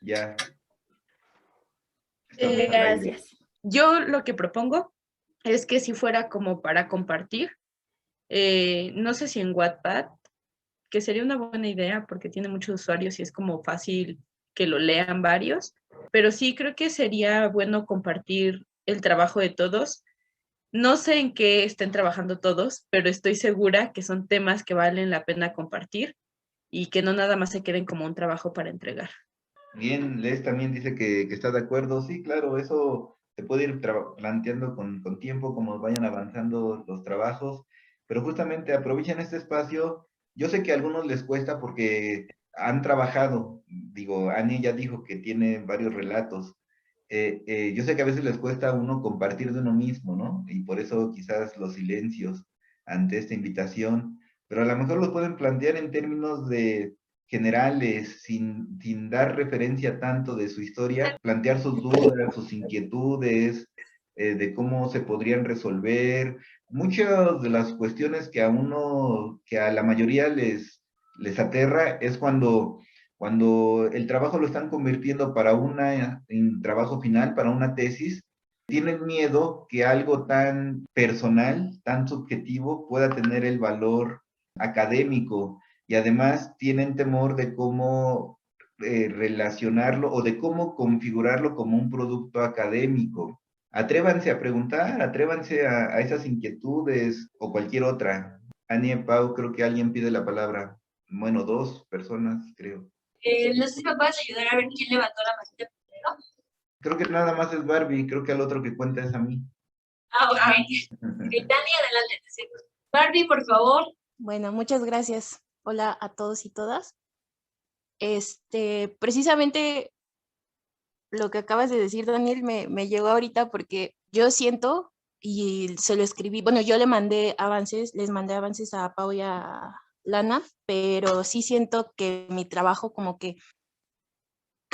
Ya, estamos al aire. Gracias. Yo lo que propongo es que si fuera como para compartir, no sé si en Wattpad, que sería una buena idea porque tiene muchos usuarios y es como fácil que lo lean varios, pero sí creo que sería bueno compartir el trabajo de todos. No sé en qué estén trabajando todos, pero estoy segura que son temas que valen la pena compartir y que no nada más se queden como un trabajo para entregar. Bien, Les también dice que está de acuerdo. Sí, claro, eso se puede ir planteando con tiempo, como vayan avanzando los trabajos, pero justamente aprovechen este espacio. Yo sé que a algunos les cuesta porque han trabajado, digo, Annie ya dijo que tiene varios relatos. Yo sé que a veces les cuesta a uno compartir de uno mismo, ¿no? Y por eso quizás los silencios ante esta invitación, pero a lo mejor los pueden plantear en términos de generales, sin dar referencia tanto de su historia, plantear sus dudas, sus inquietudes, de cómo se podrían resolver. Muchas de las cuestiones que a uno, que a la mayoría les aterra, es cuando el trabajo lo están convirtiendo para un trabajo final, para una tesis, tienen miedo que algo tan personal, tan subjetivo, pueda tener el valor académico y además tienen temor de cómo relacionarlo o de cómo configurarlo como un producto académico. Atrévanse a preguntar, atrévanse a esas inquietudes o cualquier otra. Anie, Pau, creo que alguien pide la palabra. Bueno, dos personas, creo. No sé si me puedes ayudar a ver quién levantó la manita primero. Creo que nada más es Barbie, creo que al otro que cuenta es a mí. Ah, ok. Dani, adelante. Barbie, por favor. Bueno, muchas gracias. Hola a todos y todas. Precisamente lo que acabas de decir, Daniel, me llegó ahorita porque yo siento, y se lo escribí, bueno, yo les mandé avances a Pau y a Lana, pero sí siento que mi trabajo como que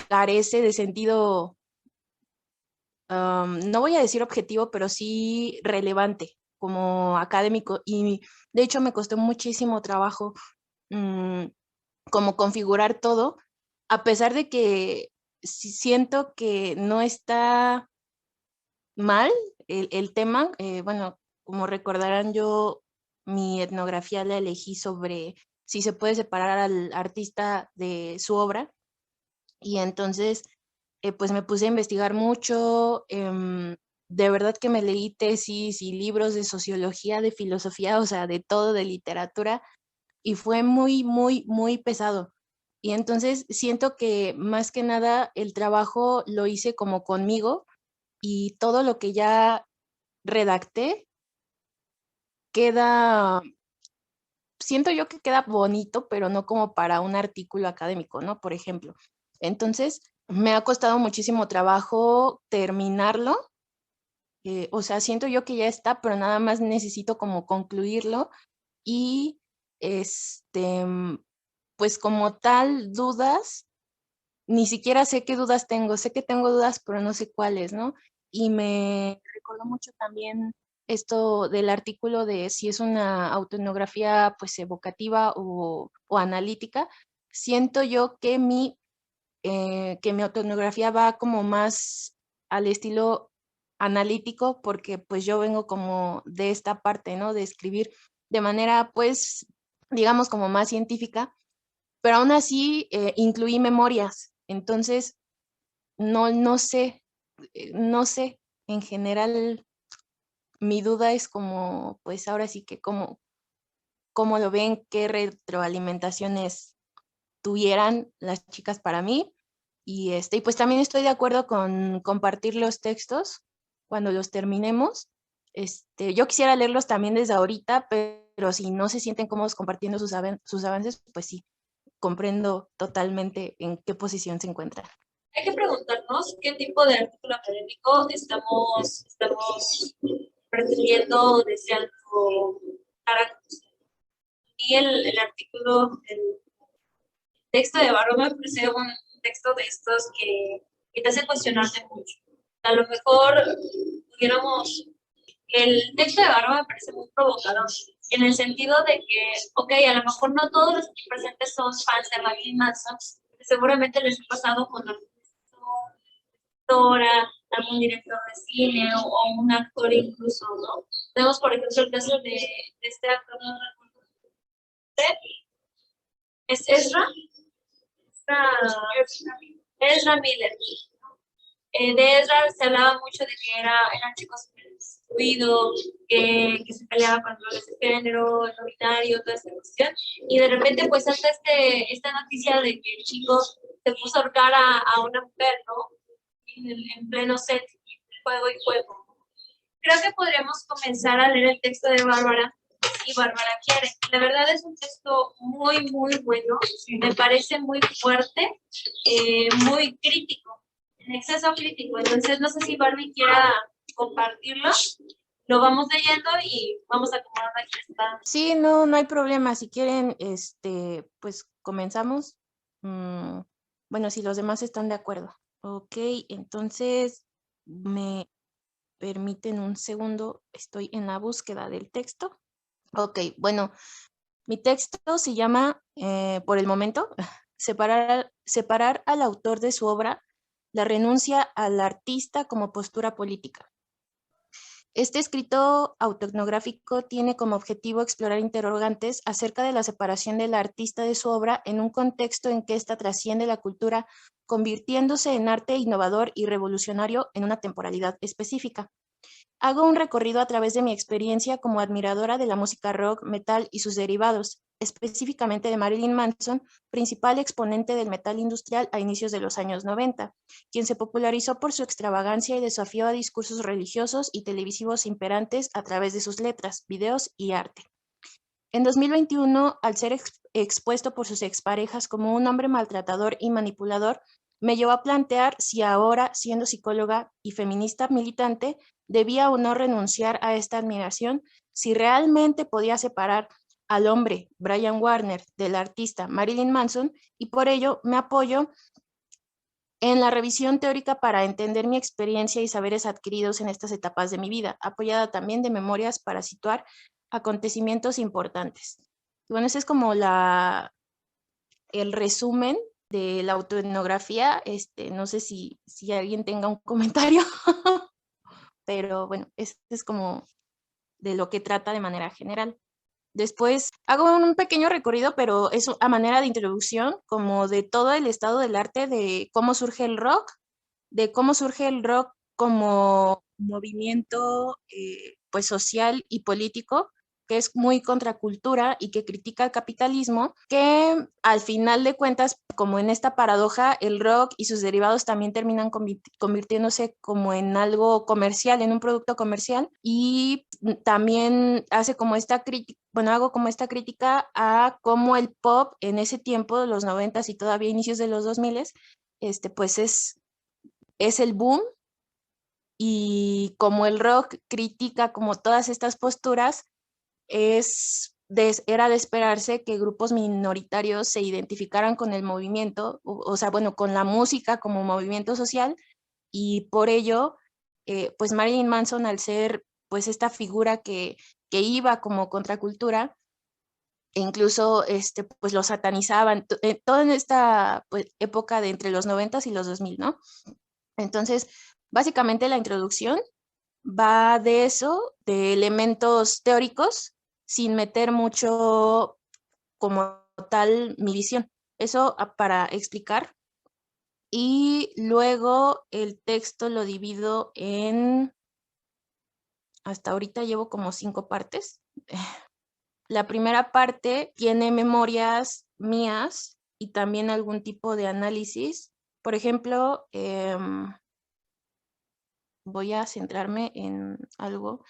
carece de sentido, no voy a decir objetivo, pero sí relevante como académico, y de hecho me costó muchísimo trabajo como configurar todo, a pesar de que siento que no está mal el tema. Bueno, como recordarán, yo mi etnografía la elegí sobre si se puede separar al artista de su obra, y entonces pues me puse a investigar mucho. De verdad que me leí tesis y libros de sociología, de filosofía, o sea, de todo, de literatura, y fue muy, muy, muy pesado. Y entonces siento que más que nada el trabajo lo hice como conmigo, y todo lo que ya redacté queda, siento yo que queda bonito, pero no como para un artículo académico, ¿no? Por ejemplo. Entonces, me ha costado muchísimo trabajo terminarlo. O sea, siento yo que ya está, pero nada más necesito como concluirlo. Y pues como tal, dudas, ni siquiera sé qué dudas tengo. Sé que tengo dudas, pero no sé cuáles, ¿no? Y me recordó mucho también esto del artículo de si es una autoetnografía pues evocativa o analítica. Siento yo que mi autoetnografía va como más al estilo analítico, porque pues yo vengo como de esta parte, ¿no? De escribir de manera pues, digamos, como más científica, pero aún así incluí memorias. Entonces, no sé, no sé, en general mi duda es como, pues ahora sí que cómo lo ven, qué retroalimentaciones tuvieran las chicas para mí. Y pues también estoy de acuerdo con compartir los textos cuando los terminemos. Yo quisiera leerlos también desde ahorita, pero si no se sienten cómodos compartiendo sus avances, pues sí, comprendo totalmente en qué posición se encuentran. Hay que preguntarnos qué tipo de artículo académico estamos pretendiendo, deseando dar a conocer. Y el artículo, el texto de Barro me parece un texto de estos que te hace cuestionarte mucho. A lo mejor pudiéramos, el texto de Barro me parece muy provocador, en el sentido de que, ok, a lo mejor no todos los aquí presentes son fans de Marilyn Manson, seguramente les ha pasado con directora, algún director de cine o un actor incluso, ¿no? Tenemos, por ejemplo, el caso de este actor, no recuerdo, ¿es Ezra? Ezra Miller. De Ezra se hablaba mucho de que era un chico súper destruido, que se peleaba con roles de género, no binario, toda esa cuestión. Y de repente, pues, salta esta noticia de que el chico se puso a ahorcar a una mujer, ¿no? En pleno set, juego y juego. Creo que podríamos comenzar a leer el texto de Bárbara, y Bárbara quiere. La verdad es un texto muy, muy bueno. Me parece muy fuerte, muy crítico, en exceso crítico. Entonces, no sé si Barbie quiera compartirlo. Lo vamos leyendo y vamos a acomodar aquí está. Sí, no hay problema. Si quieren, pues comenzamos. Bueno, si los demás están de acuerdo. Ok, entonces me permiten un segundo. Estoy en la búsqueda del texto. Ok, bueno, mi texto se llama, por el momento, separar al autor de su obra, la renuncia al artista como postura política. Este escrito autoetnográfico tiene como objetivo explorar interrogantes acerca de la separación del artista de su obra en un contexto en que ésta trasciende la cultura, convirtiéndose en arte innovador y revolucionario en una temporalidad específica. Hago un recorrido a través de mi experiencia como admiradora de la música rock, metal y sus derivados, específicamente de Marilyn Manson, principal exponente del metal industrial a inicios de los años 90, quien se popularizó por su extravagancia y desafío a discursos religiosos y televisivos imperantes a través de sus letras, videos y arte. En 2021, al ser expuesto por sus exparejas como un hombre maltratador y manipulador, me llevó a plantear si ahora, siendo psicóloga y feminista militante, debía o no renunciar a esta admiración, si realmente podía separar al hombre Brian Warner del artista Marilyn Manson, y por ello me apoyo en la revisión teórica para entender mi experiencia y saberes adquiridos en estas etapas de mi vida, apoyada también de memorias para situar acontecimientos importantes. Y bueno, ese es como el resumen de la autoetnografía. No sé si alguien tenga un comentario, pero bueno, este es como de lo que trata de manera general. Después hago un pequeño recorrido, pero es a manera de introducción, como de todo el estado del arte, de cómo surge el rock, como movimiento pues social y político, que es muy contracultura y que critica el capitalismo, que al final de cuentas, como en esta paradoja, el rock y sus derivados también terminan convirtiéndose como en algo comercial, en un producto comercial, y también hace como esta crítica, bueno, hago como esta crítica a cómo el pop en ese tiempo, de los 90s y todavía inicios de los 2000s, pues es el boom, y como el rock critica como todas estas posturas, era de esperarse que grupos minoritarios se identificaran con el movimiento, o sea, bueno, con la música como movimiento social, y por ello, pues Marilyn Manson, al ser pues esta figura que iba como contracultura, e incluso pues lo satanizaban, toda en esta pues, época de entre los 90s y los 2000, ¿no? Entonces, básicamente la introducción va de eso, de elementos teóricos, sin meter mucho como tal mi visión. Eso para explicar. Y luego el texto lo divido en, hasta ahorita llevo como 5 partes. La primera parte tiene memorias mías y también algún tipo de análisis. Por ejemplo, voy a centrarme en algo.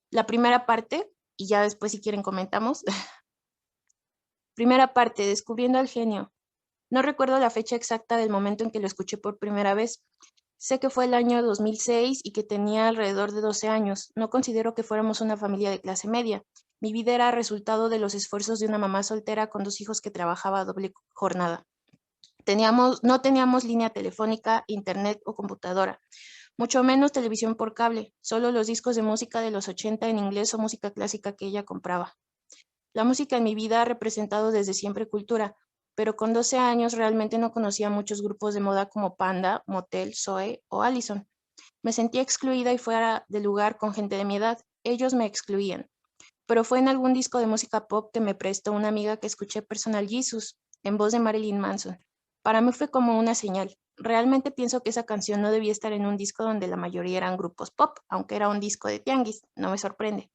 La primera parte, y ya después si quieren comentamos. Primera parte, descubriendo al genio. No recuerdo la fecha exacta del momento en que lo escuché por primera vez. Sé que fue el año 2006 y que tenía alrededor de 12 años. No considero que fuéramos una familia de clase media. Mi vida era resultado de los esfuerzos de una mamá soltera con 2 hijos que trabajaba a doble jornada. No teníamos línea telefónica, internet o computadora, mucho menos televisión por cable, solo los discos de música de los 80 en inglés o música clásica que ella compraba. La música en mi vida ha representado desde siempre cultura, pero con 12 años realmente no conocía muchos grupos de moda como Panda, Motel, Zoe o Allison. Me sentía excluida y fuera de lugar con gente de mi edad. Ellos me excluían. Pero fue en algún disco de música pop que me prestó una amiga que escuché Personal Jesus, en voz de Marilyn Manson. Para mí fue como una señal. Realmente pienso que esa canción no debía estar en un disco donde la mayoría eran grupos pop, aunque era un disco de tianguis, no me sorprende.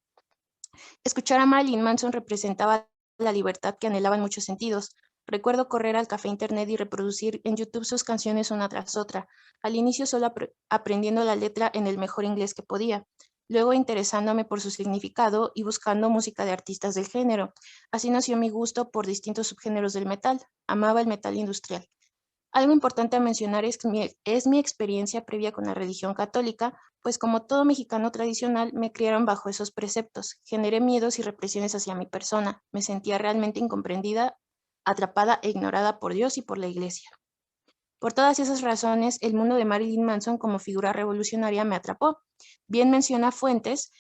Escuchar a Marilyn Manson representaba la libertad que anhelaba en muchos sentidos. Recuerdo correr al café internet y reproducir en YouTube sus canciones una tras otra, al inicio solo aprendiendo la letra en el mejor inglés que podía, luego interesándome por su significado y buscando música de artistas del género. Así nació mi gusto por distintos subgéneros del metal. Amaba el metal industrial. Algo importante a mencionar es mi experiencia previa con la religión católica, pues como todo mexicano tradicional me criaron bajo esos preceptos. Generé miedos y represiones hacia mi persona. Me sentía realmente incomprendida, atrapada e ignorada por Dios y por la iglesia. Por todas esas razones, el mundo de Marilyn Manson como figura revolucionaria me atrapó. Bien menciona Fuentes,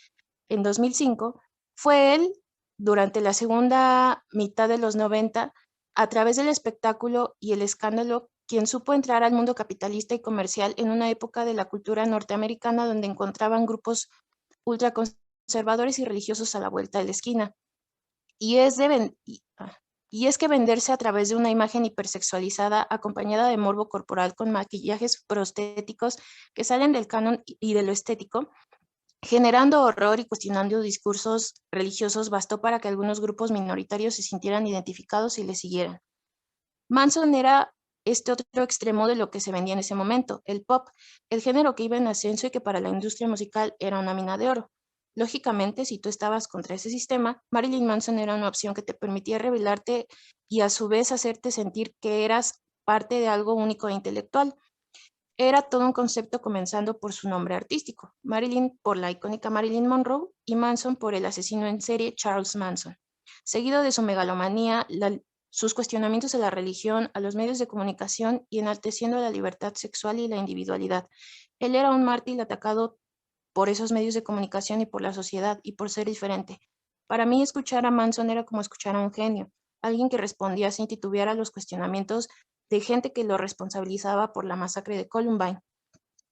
en 2005, fue él, durante la segunda mitad de los 90, a través del espectáculo y el escándalo, quien supo entrar al mundo capitalista y comercial en una época de la cultura norteamericana donde encontraban grupos ultraconservadores y religiosos a la vuelta de la esquina. Y es que venderse a través de una imagen hipersexualizada acompañada de morbo corporal con maquillajes prostéticos que salen del canon y de lo estético, generando horror y cuestionando discursos religiosos, bastó para que algunos grupos minoritarios se sintieran identificados y le siguieran. Manson era este otro extremo de lo que se vendía en ese momento, el pop, el género que iba en ascenso y que para la industria musical era una mina de oro. Lógicamente, si tú estabas contra ese sistema, Marilyn Manson era una opción que te permitía revelarte y a su vez hacerte sentir que eras parte de algo único e intelectual. Era todo un concepto comenzando por su nombre artístico, Marilyn por la icónica Marilyn Monroe y Manson por el asesino en serie Charles Manson. Seguido de su megalomanía, sus cuestionamientos a la religión, a los medios de comunicación y enalteciendo la libertad sexual y la individualidad. Él era un mártir atacado por esos medios de comunicación y por la sociedad y por ser diferente. Para mí escuchar a Manson era como escuchar a un genio, alguien que respondía sin titubear a los cuestionamientos de gente que lo responsabilizaba por la masacre de Columbine,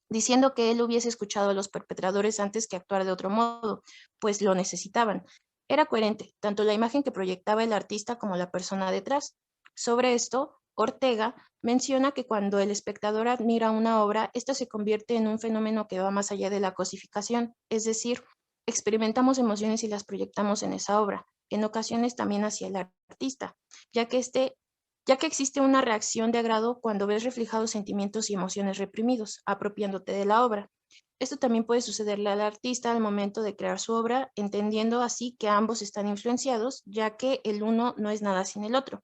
diciendo que él hubiese escuchado a los perpetradores antes que actuar de otro modo, pues lo necesitaban. Era coherente, tanto la imagen que proyectaba el artista como la persona detrás. Sobre esto, Ortega menciona que cuando el espectador admira una obra, esta se convierte en un fenómeno que va más allá de la cosificación, es decir, experimentamos emociones y las proyectamos en esa obra, en ocasiones también hacia el artista, ya que existe una reacción de agrado cuando ves reflejados sentimientos y emociones reprimidos, apropiándote de la obra. Esto también puede sucederle al artista al momento de crear su obra, entendiendo así que ambos están influenciados, ya que el uno no es nada sin el otro.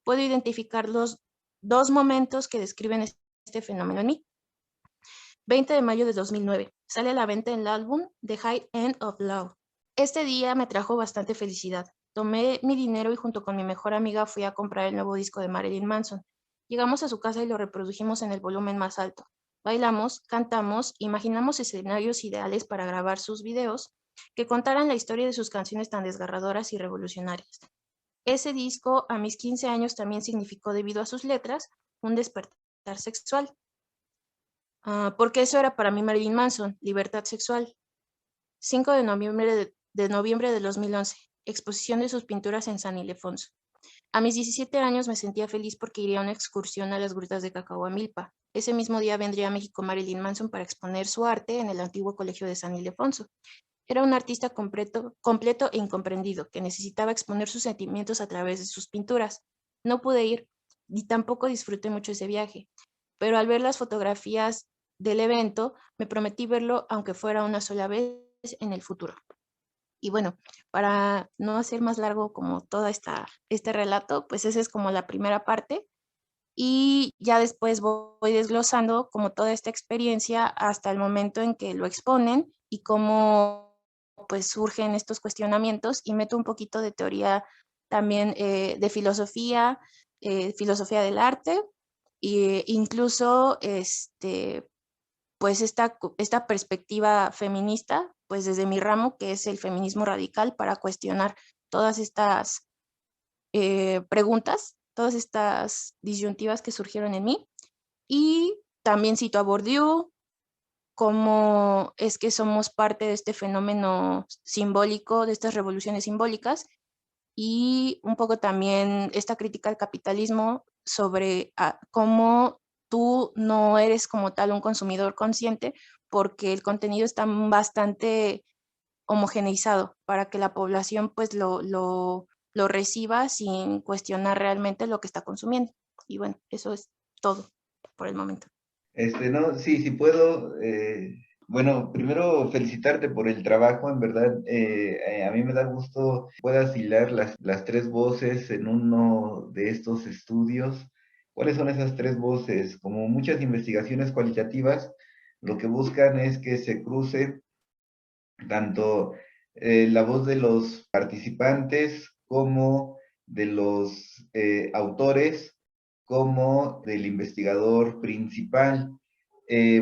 Puedo identificar los dos momentos que describen este fenómeno en mí. 20 de mayo de 2009. Sale a la venta el álbum The High End of Love. Este día me trajo bastante felicidad. Tomé mi dinero y junto con mi mejor amiga fui a comprar el nuevo disco de Marilyn Manson. Llegamos a su casa y lo reprodujimos en el volumen más alto. Bailamos, cantamos, imaginamos escenarios ideales para grabar sus videos que contaran la historia de sus canciones tan desgarradoras y revolucionarias. Ese disco a mis 15 años también significó, debido a sus letras, un despertar sexual. Porque eso era para mí Marilyn Manson, libertad sexual. 5 de noviembre de 2011, exposición de sus pinturas en San Ildefonso. A mis 17 años me sentía feliz porque iría a una excursión a las grutas de Cacahuamilpa. Ese mismo día vendría a México Marilyn Manson para exponer su arte en el antiguo colegio de San Ildefonso. Era un artista completo e incomprendido, que necesitaba exponer sus sentimientos a través de sus pinturas. No pude ir, y tampoco disfruté mucho ese viaje, pero al ver las fotografías del evento, me prometí verlo aunque fuera una sola vez en el futuro. Y bueno, para no hacer más largo como todo este relato, pues esa es como la primera parte. Y ya después voy desglosando como toda esta experiencia hasta el momento en que lo exponen y cómo pues surgen estos cuestionamientos, y meto un poquito de teoría también de filosofía, filosofía del arte, e incluso pues esta perspectiva feminista, pues desde mi ramo, que es el feminismo radical, para cuestionar todas estas preguntas todas estas disyuntivas que surgieron en mí. Y también cito a Bourdieu, cómo es que somos parte de este fenómeno simbólico, de estas revoluciones simbólicas, y un poco también esta crítica al capitalismo sobre cómo tú no eres como tal un consumidor consciente, porque el contenido está bastante homogeneizado para que la población pues lo reciba sin cuestionar realmente lo que está consumiendo. Y bueno, eso es todo por el momento. No, sí, sí puedo. Bueno, primero felicitarte por el trabajo, en verdad. A mí me da gusto que puedas hilar las tres voces en uno de estos estudios. ¿Cuáles son esas tres voces? Como muchas investigaciones cualitativas, lo que buscan es que se cruce tanto la voz de los participantes como de los autores, como del investigador principal.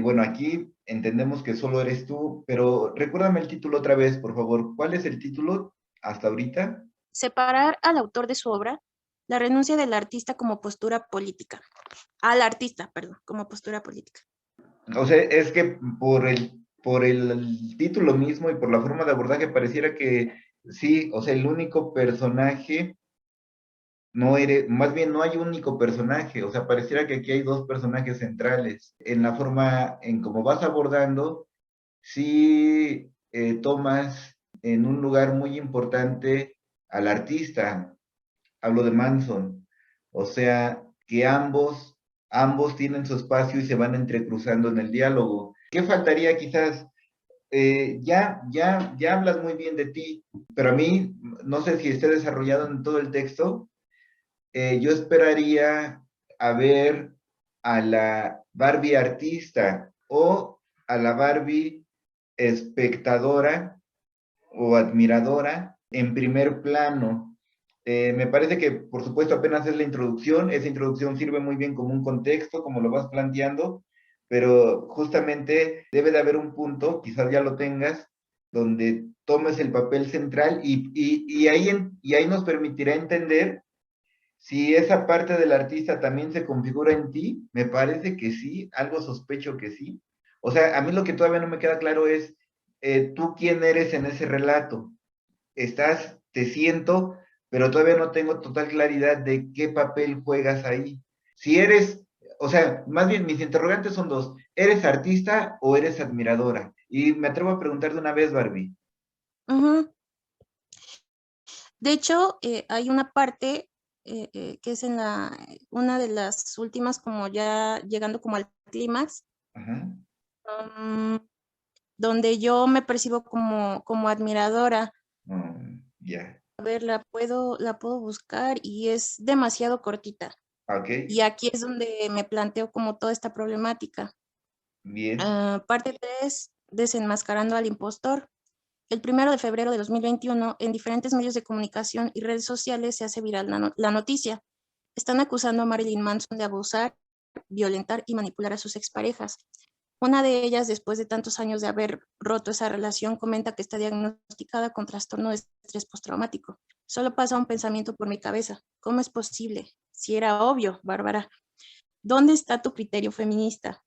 Bueno, aquí entendemos que solo eres tú, pero recuérdame el título otra vez, por favor. ¿Cuál es el título hasta ahorita? Separar al autor de su obra, la renuncia del artista como postura política. Al artista, perdón, como postura política. O sea, es que por el título mismo y por la forma de abordaje pareciera que sí, o sea, el único personaje no eres, más bien no hay único personaje, o sea, pareciera que aquí hay dos personajes centrales. En la forma en cómo vas abordando, sí tomas en un lugar muy importante al artista, hablo de Manson, o sea, que ambos tienen su espacio y se van entrecruzando en el diálogo. ¿Qué faltaría quizás? Ya hablas muy bien de ti, pero a mí, no sé si esté desarrollado en todo el texto, yo esperaría a ver a la Barbie artista o a la Barbie espectadora o admiradora en primer plano. Me parece que, por supuesto, apenas es la introducción. Esa introducción sirve muy bien como un contexto, como lo vas planteando, pero justamente debe de haber un punto, quizás ya lo tengas, donde tomes el papel central y ahí nos permitirá entender si esa parte del artista también se configura en ti. Me parece que sí, algo sospecho que sí. O sea, a mí lo que todavía no me queda claro es, tú quién eres en ese relato. Te siento, pero todavía no tengo total claridad de qué papel juegas ahí. Si eres, o sea, más bien mis interrogantes son dos, ¿eres artista o eres admiradora? Y me atrevo a preguntar de una vez, Barbie. Ujú. De hecho, hay una parte que es en una de las últimas, como ya llegando como al clímax, Ajá. um, donde yo me percibo como admiradora. Ya. A ver, la puedo buscar y es demasiado cortita. Ok, Y aquí es donde me planteo como toda esta problemática. bien. Parte 3, desenmascarando al impostor. El 1 de febrero de 2021, en diferentes medios de comunicación y redes sociales se hace viral la noticia. Están acusando a Marilyn Manson de abusar, violentar y manipular a sus exparejas. Una de ellas, después de tantos años de haber roto esa relación, comenta que está diagnosticada con trastorno de estrés postraumático. Solo pasa un pensamiento por mi cabeza. ¿Cómo es posible? Si era obvio, Bárbara. ¿Dónde está tu criterio feminista?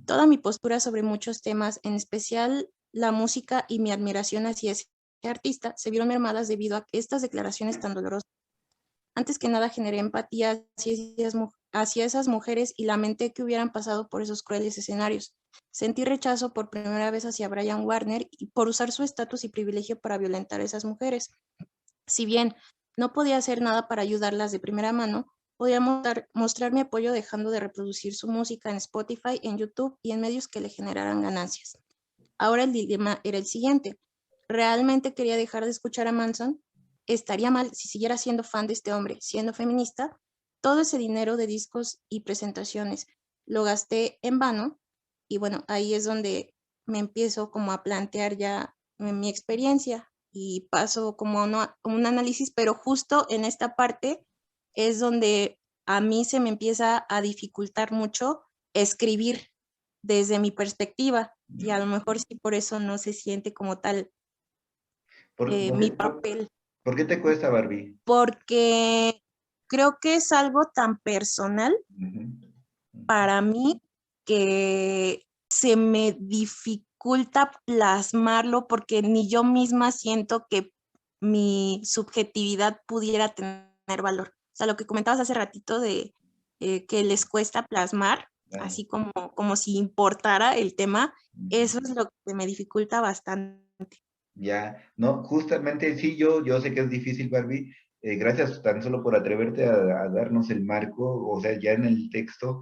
Toda mi postura sobre muchos temas, en especial la música y mi admiración hacia ese artista, se vieron mermadas debido a estas declaraciones tan dolorosas. Antes que nada generé empatía hacia esas mujeres y lamenté que hubieran pasado por esos crueles escenarios. Sentí rechazo por primera vez hacia Brian Warner y por usar su estatus y privilegio para violentar a esas mujeres. Si bien no podía hacer nada para ayudarlas de primera mano, podía mostrar mi apoyo dejando de reproducir su música en Spotify, en YouTube y en medios que le generaran ganancias. Ahora el dilema era el siguiente. ¿Realmente quería dejar de escuchar a Manson? ¿Estaría mal si siguiera siendo fan de este hombre, siendo feminista? Todo ese dinero de discos y presentaciones lo gasté en vano y bueno, ahí es donde me empiezo como a plantear ya mi experiencia y paso como a un análisis, pero justo en esta parte es donde a mí se me empieza a dificultar mucho escribir desde mi perspectiva y a lo mejor sí por eso no se siente como tal ¿Por, por mi qué, por- papel, por qué te cuesta, Barbie? porque creo que es algo tan personal para mí que se me dificulta plasmarlo porque ni yo misma siento que mi subjetividad pudiera tener valor. O sea, lo que comentabas hace ratito de que les cuesta plasmar, así como si importara el tema, eso es lo que me dificulta bastante. Ya, no, justamente sí, yo sé que es difícil, Barbie. Gracias tan solo por atreverte a darnos el marco, o sea, ya en el texto,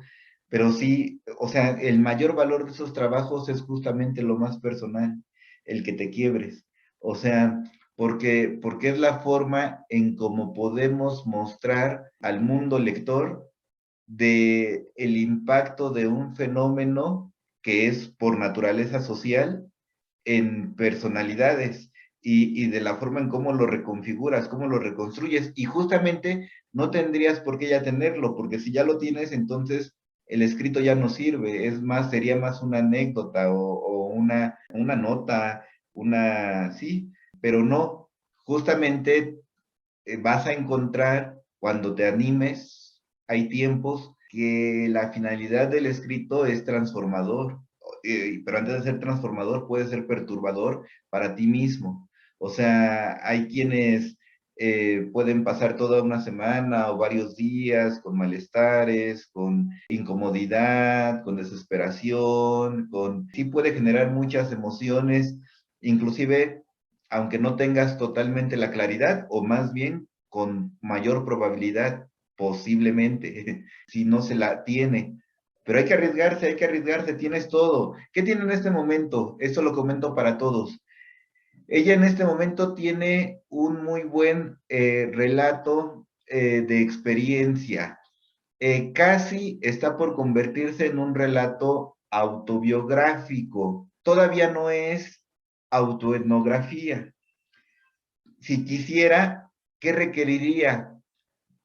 pero sí, o sea, el mayor valor de esos trabajos es justamente lo más personal, el que te quiebres. O sea, porque es la forma en cómo podemos mostrar al mundo lector de el impacto de un fenómeno que es por naturaleza social en personalidades y de la forma en cómo lo reconfiguras, cómo lo reconstruyes. Y justamente no tendrías por qué ya tenerlo, porque si ya lo tienes, entonces el escrito ya no sirve. Es más, sería más una anécdota o una nota, sí, pero no. Justamente vas a encontrar cuando te animes, hay tiempos que la finalidad del escrito es transformador, pero antes de ser transformador puede ser perturbador para ti mismo. O sea, hay quienes pueden pasar toda una semana o varios días con malestares, con incomodidad, con desesperación, sí puede generar muchas emociones, inclusive aunque no tengas totalmente la claridad, o más bien con mayor probabilidad, posiblemente, si no se la tiene. Pero hay que arriesgarse, tienes todo. ¿Qué tiene en este momento? Esto lo comento para todos. Ella en este momento tiene un muy buen relato de experiencia. Casi está por convertirse en un relato autobiográfico. Todavía no es autoetnografía. Si quisiera, ¿qué requeriría?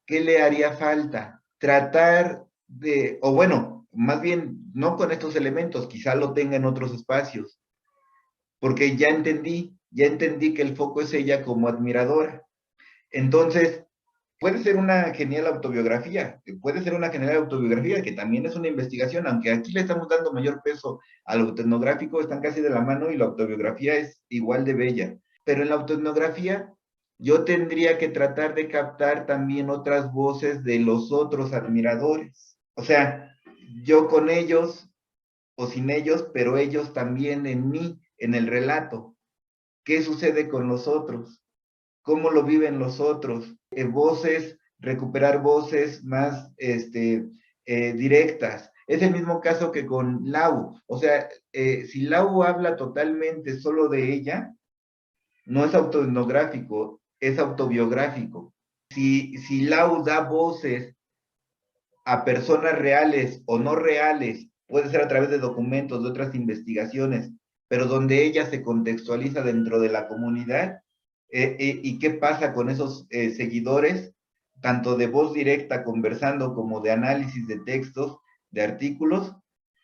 ¿Qué le haría falta? Tratar de, o bueno, más bien, no con estos elementos, quizá lo tenga en otros espacios, porque ya entendí que el foco es ella como admiradora. Entonces, puede ser una genial autobiografía, que también es una investigación, aunque aquí le estamos dando mayor peso al autoetnográfico, están casi de la mano y la autobiografía es igual de bella. Pero en la autoetnografía yo tendría que tratar de captar también otras voces de los otros admiradores. O sea, yo con ellos o sin ellos, pero ellos también en mí, en el relato. ¿Qué sucede con los otros? ¿Cómo lo viven los otros? Voces, recuperar voces más directas. Es el mismo caso que con Lau. O sea, si Lau habla totalmente solo de ella, no es autoetnográfico, es autobiográfico. Si Lau da voces a personas reales o no reales, puede ser a través de documentos, de otras investigaciones, pero donde ella se contextualiza dentro de la comunidad, y qué pasa con esos seguidores, tanto de voz directa conversando como de análisis de textos, de artículos,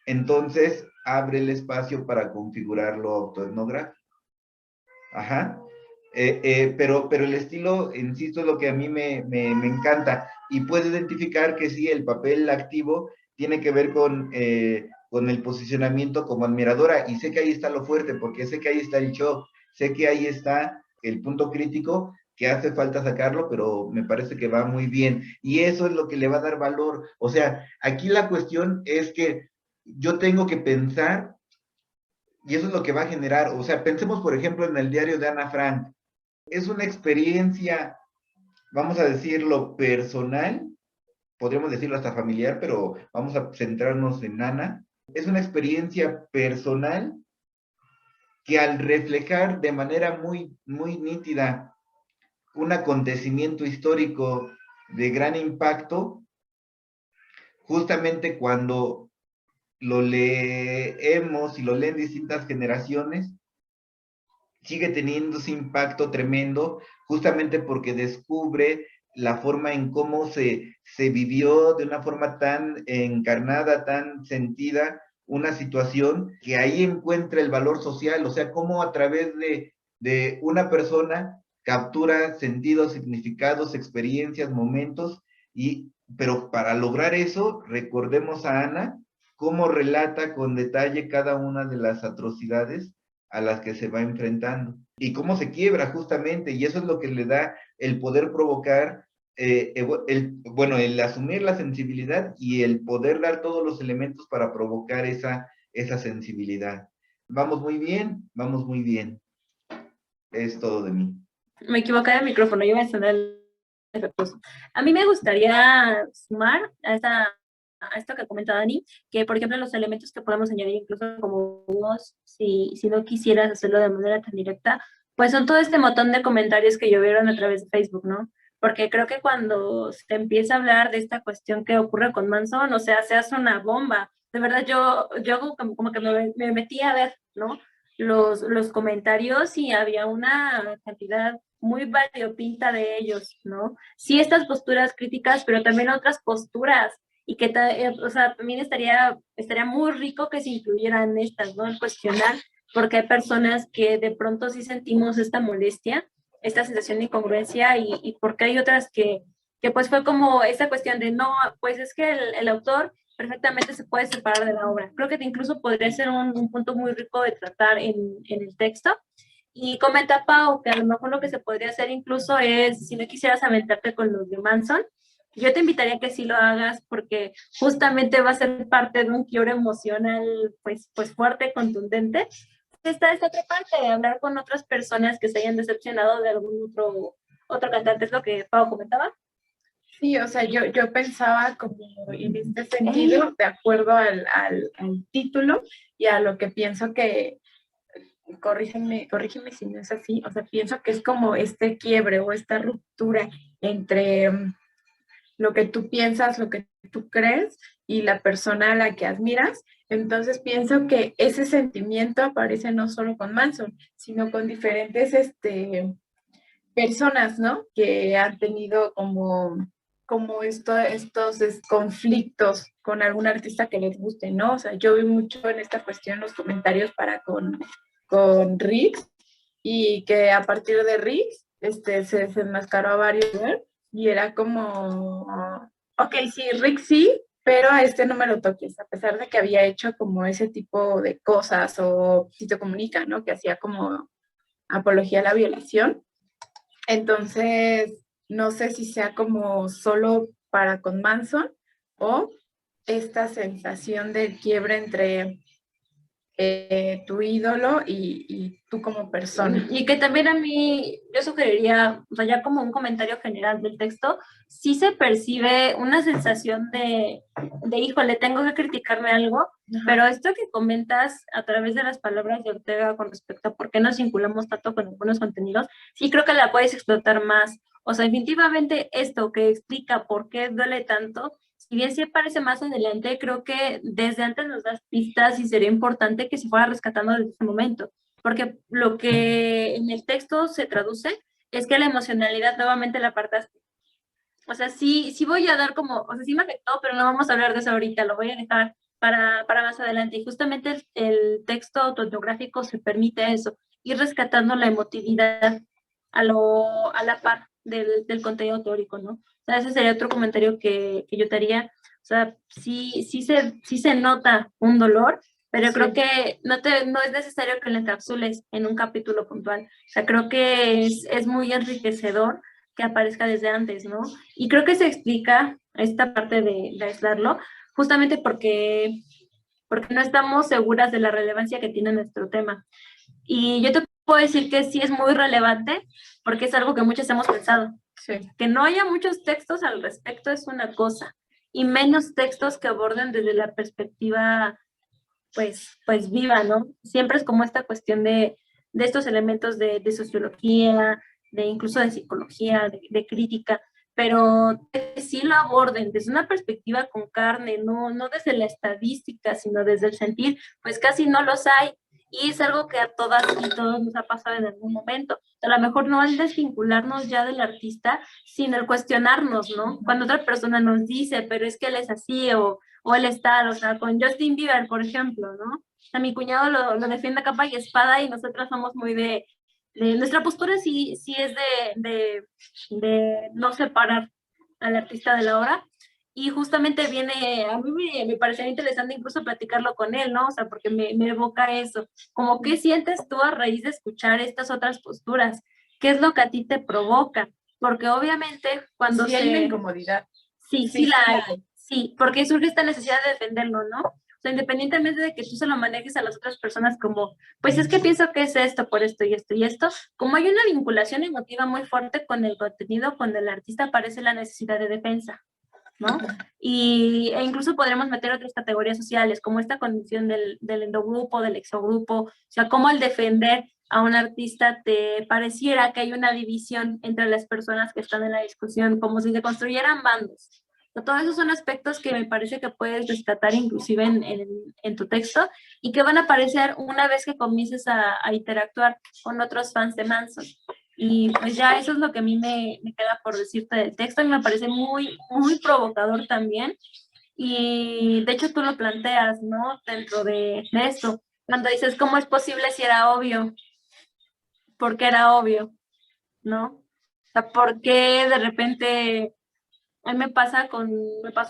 entonces abre el espacio para configurarlo autoetnográfico. Ajá. Pero el estilo, insisto, es lo que a mí me encanta y puedo identificar que sí, el papel activo tiene que ver con el posicionamiento como admiradora y sé que ahí está lo fuerte porque sé que ahí está el shock, sé que ahí está el punto crítico que hace falta sacarlo, pero me parece que va muy bien y eso es lo que le va a dar valor. O sea, aquí la cuestión es que yo tengo que pensar y eso es lo que va a generar, o sea, pensemos por ejemplo en el diario de Ana Frank. Es una experiencia, vamos a decirlo, personal, podríamos decirlo hasta familiar, pero vamos a centrarnos en Ana. Es una experiencia personal que al reflejar de manera muy, muy nítida un acontecimiento histórico de gran impacto, justamente cuando lo leemos y lo leen distintas generaciones, sigue teniendo ese impacto tremendo, justamente porque descubre la forma en cómo se vivió de una forma tan encarnada, tan sentida, una situación que ahí encuentra el valor social, o sea, cómo a través de una persona captura sentidos, significados, experiencias, momentos Pero para lograr eso, recordemos a Ana, cómo relata con detalle cada una de las atrocidades a las que se va enfrentando y cómo se quiebra justamente, y eso es lo que le da el poder provocar, el asumir la sensibilidad y el poder dar todos los elementos para provocar esa sensibilidad. Vamos muy bien, vamos muy bien. Es todo de mí. Me equivoqué de micrófono, yo iba a encender el efectuoso. A mí me gustaría sumar a esto que comenta Dani, que por ejemplo los elementos que podemos añadir incluso como voz, si no quisieras hacerlo de manera tan directa, pues son todo este montón de comentarios que llovieron a través de Facebook, ¿no? Porque creo que cuando se empieza a hablar de esta cuestión que ocurre con Manson, o sea, se hace una bomba. De verdad, yo como que me metí a ver, ¿no? Los comentarios y había una cantidad muy variopinta de ellos, ¿no? Sí, estas posturas críticas, pero también otras posturas, y que, o sea, también estaría muy rico que se incluyeran estas, ¿no? El cuestionar, porque hay personas que de pronto sí sentimos esta molestia, esta sensación de incongruencia, y porque hay otras que pues fue como esa cuestión de, no, pues es que el autor perfectamente se puede separar de la obra. Creo que incluso podría ser un punto muy rico de tratar en el texto. Y comenta Pau que a lo mejor lo que se podría hacer incluso es, si no quisieras aventarte con los de Manson, yo te invitaría a que sí lo hagas porque justamente va a ser parte de un quiebre emocional pues fuerte, contundente. Está esta otra parte de hablar con otras personas que se hayan decepcionado de algún otro cantante, es lo que Pau comentaba. Sí, o sea, yo pensaba como en este sentido, de acuerdo al título y a lo que pienso que, corrígeme si no es así, o sea, pienso que es como este quiebre o esta ruptura entre lo que tú piensas, lo que tú crees y la persona a la que admiras. Entonces pienso que ese sentimiento aparece no solo con Manson, sino con diferentes personas, ¿no? Que han tenido como estos conflictos con algún artista que les guste, ¿no? O sea, yo vi mucho en esta cuestión los comentarios con Riggs, y que a partir de Riggs se enmascaró a varios, y era como, ok, sí, Riggs sí, pero a este no me lo toques, a pesar de que había hecho como ese tipo de cosas, o Tito Comunica, ¿no? Que hacía como apología a la violación. Entonces, no sé si sea como solo para con Manson o esta sensación de quiebre entre tu ídolo y tú como persona. Y que también a mí, yo sugeriría, o sea, ya como un comentario general del texto, sí se percibe una sensación de híjole, tengo que criticarme algo, ajá, pero esto que comentas a través de las palabras de Ortega con respecto a por qué nos vinculamos tanto con algunos contenidos, sí creo que la puedes explotar más. O sea, definitivamente esto que explica por qué duele tanto, si bien sí aparece más adelante, creo que desde antes nos das pistas y sería importante que se fuera rescatando desde ese momento, porque lo que en el texto se traduce es que la emocionalidad nuevamente la apartaste. O sea, sí voy a dar como, o sea, sí me afectó, pero no vamos a hablar de eso ahorita, lo voy a dejar para más adelante. Y justamente el texto autobiográfico se permite eso, ir rescatando la emotividad a la par del contenido teórico, ¿no? O sea, ese sería otro comentario que yo te haría. O sea, sí se nota un dolor, pero sí, creo que no es necesario que lo encapsules en un capítulo puntual. O sea, creo que es muy enriquecedor que aparezca desde antes, ¿no? Y creo que se explica esta parte de aislarlo justamente porque no estamos seguras de la relevancia que tiene nuestro tema. Y yo te puedo decir que sí es muy relevante porque es algo que muchos hemos pensado. Sí. Que no haya muchos textos al respecto es una cosa, y menos textos que aborden desde la perspectiva pues viva, ¿no? Siempre es como esta cuestión de estos elementos de sociología, de incluso de psicología, de crítica, pero que sí lo aborden desde una perspectiva con carne, no desde la estadística, sino desde el sentir, pues casi no los hay. Y es algo que a todas y todos nos ha pasado en algún momento. A lo mejor no al desvincularnos ya del artista, sino el cuestionarnos, ¿no? Cuando otra persona nos dice, pero es que él es así, o él está, o sea, con Justin Bieber, por ejemplo, ¿no? O sea, mi cuñado lo defiende a capa y espada, y nosotros somos muy de nuestra postura sí es de no separar al artista de la obra. Y justamente viene, a mí me parecería interesante incluso platicarlo con él, ¿no? O sea, porque me evoca eso. Como, ¿qué sientes tú a raíz de escuchar estas otras posturas? ¿Qué es lo que a ti te provoca? Porque obviamente cuando Sí hay una incomodidad. Sí la hay. Sí, porque surge esta necesidad de defenderlo, ¿no? O sea, independientemente de que tú se lo manejes a las otras personas como, pues es que pienso que es esto, por esto y esto y esto, como hay una vinculación emotiva muy fuerte con el contenido, con el artista, aparece la necesidad de defensa, ¿no? E incluso podremos meter otras categorías sociales, como esta condición del endogrupo, del exogrupo, o sea, cómo al defender a un artista te pareciera que hay una división entre las personas que están en la discusión, como si se construyeran bandos. Todos esos son aspectos que me parece que puedes rescatar inclusive en tu texto y que van a aparecer una vez que comiences a interactuar con otros fans de Manson. Y pues ya eso es lo que a mí me queda por decirte del texto y me parece muy, muy provocador también. Y de hecho tú lo planteas, ¿no? Dentro de esto, cuando dices, ¿cómo es posible si era obvio? Porque era obvio, ¿no? O sea, ¿por qué de repente a mí me pasó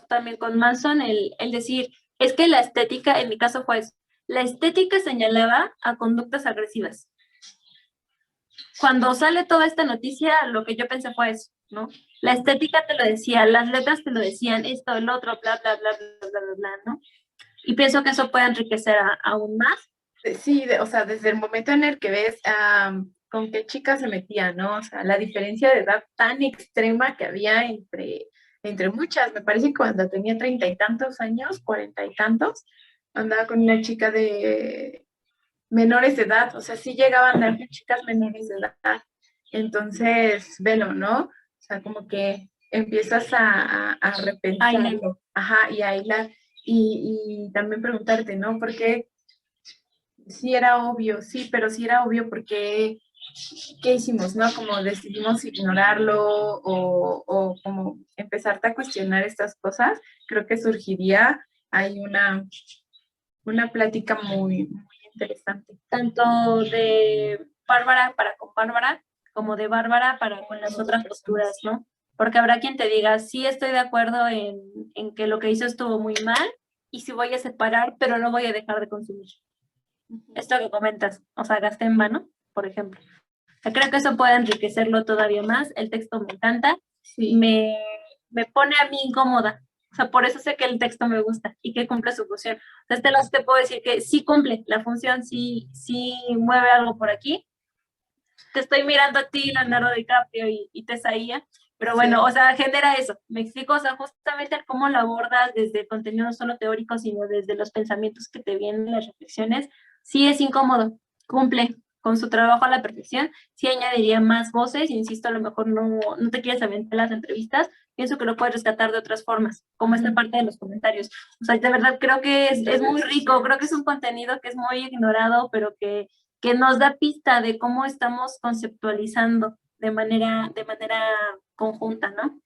también con Manson el decir, es que la estética, en mi caso fue eso, la estética señalaba a conductas agresivas. Cuando sale toda esta noticia, lo que yo pensé fue eso, ¿no? La estética te lo decía, las letras te lo decían, esto, el otro, bla, bla, bla, bla, bla, bla, bla, ¿no? Y pienso que eso puede enriquecer aún más. Sí, o sea, desde el momento en el que ves con qué chica se metía, ¿no? O sea, la diferencia de edad tan extrema que había entre muchas. Me parece que cuando tenía 30 y tantos años, 40 y tantos, andaba con una chica de menores de edad. O sea, sí llegaban a dar chicas menores de edad. Entonces, velo, ¿no? O sea, como que empiezas a repensarlo. Ajá, y a hilar. Y también preguntarte, ¿no? ¿Por qué? Sí era obvio, sí, pero sí era obvio porque ¿qué hicimos, no? Como decidimos ignorarlo o como empezarte a cuestionar estas cosas, creo que surgiría ahí una plática muy, muy interesante. Tanto de Bárbara para con Bárbara, como de Bárbara para con las otras posturas, ¿no? Porque habrá quien te diga, sí estoy de acuerdo en que lo que hizo estuvo muy mal, y sí voy a separar, pero no voy a dejar de consumir. Esto que comentas, o sea, gasté en vano, por ejemplo. Creo que eso puede enriquecerlo todavía más. El texto me encanta, Sí. me pone a mí incómoda. O sea, por eso sé que el texto me gusta y que cumple su función. O sea, te puedo decir que sí cumple la función, sí mueve algo por aquí. Te estoy mirando a ti, Leonardo DiCaprio y Tesaía, pero bueno, sí. O sea, genera eso. Me explico, o sea, justamente cómo lo abordas desde el contenido no solo teórico, sino desde los pensamientos que te vienen, las reflexiones. Sí es incómodo, cumple con su trabajo a la perfección. Sí añadiría más voces, insisto, a lo mejor no te quieres aventar las entrevistas, pienso que lo puedes rescatar de otras formas, como esta parte de los comentarios. O sea, de verdad creo que es muy rico, creo que es un contenido que es muy ignorado, pero que nos da pista de cómo estamos conceptualizando de manera conjunta, ¿no?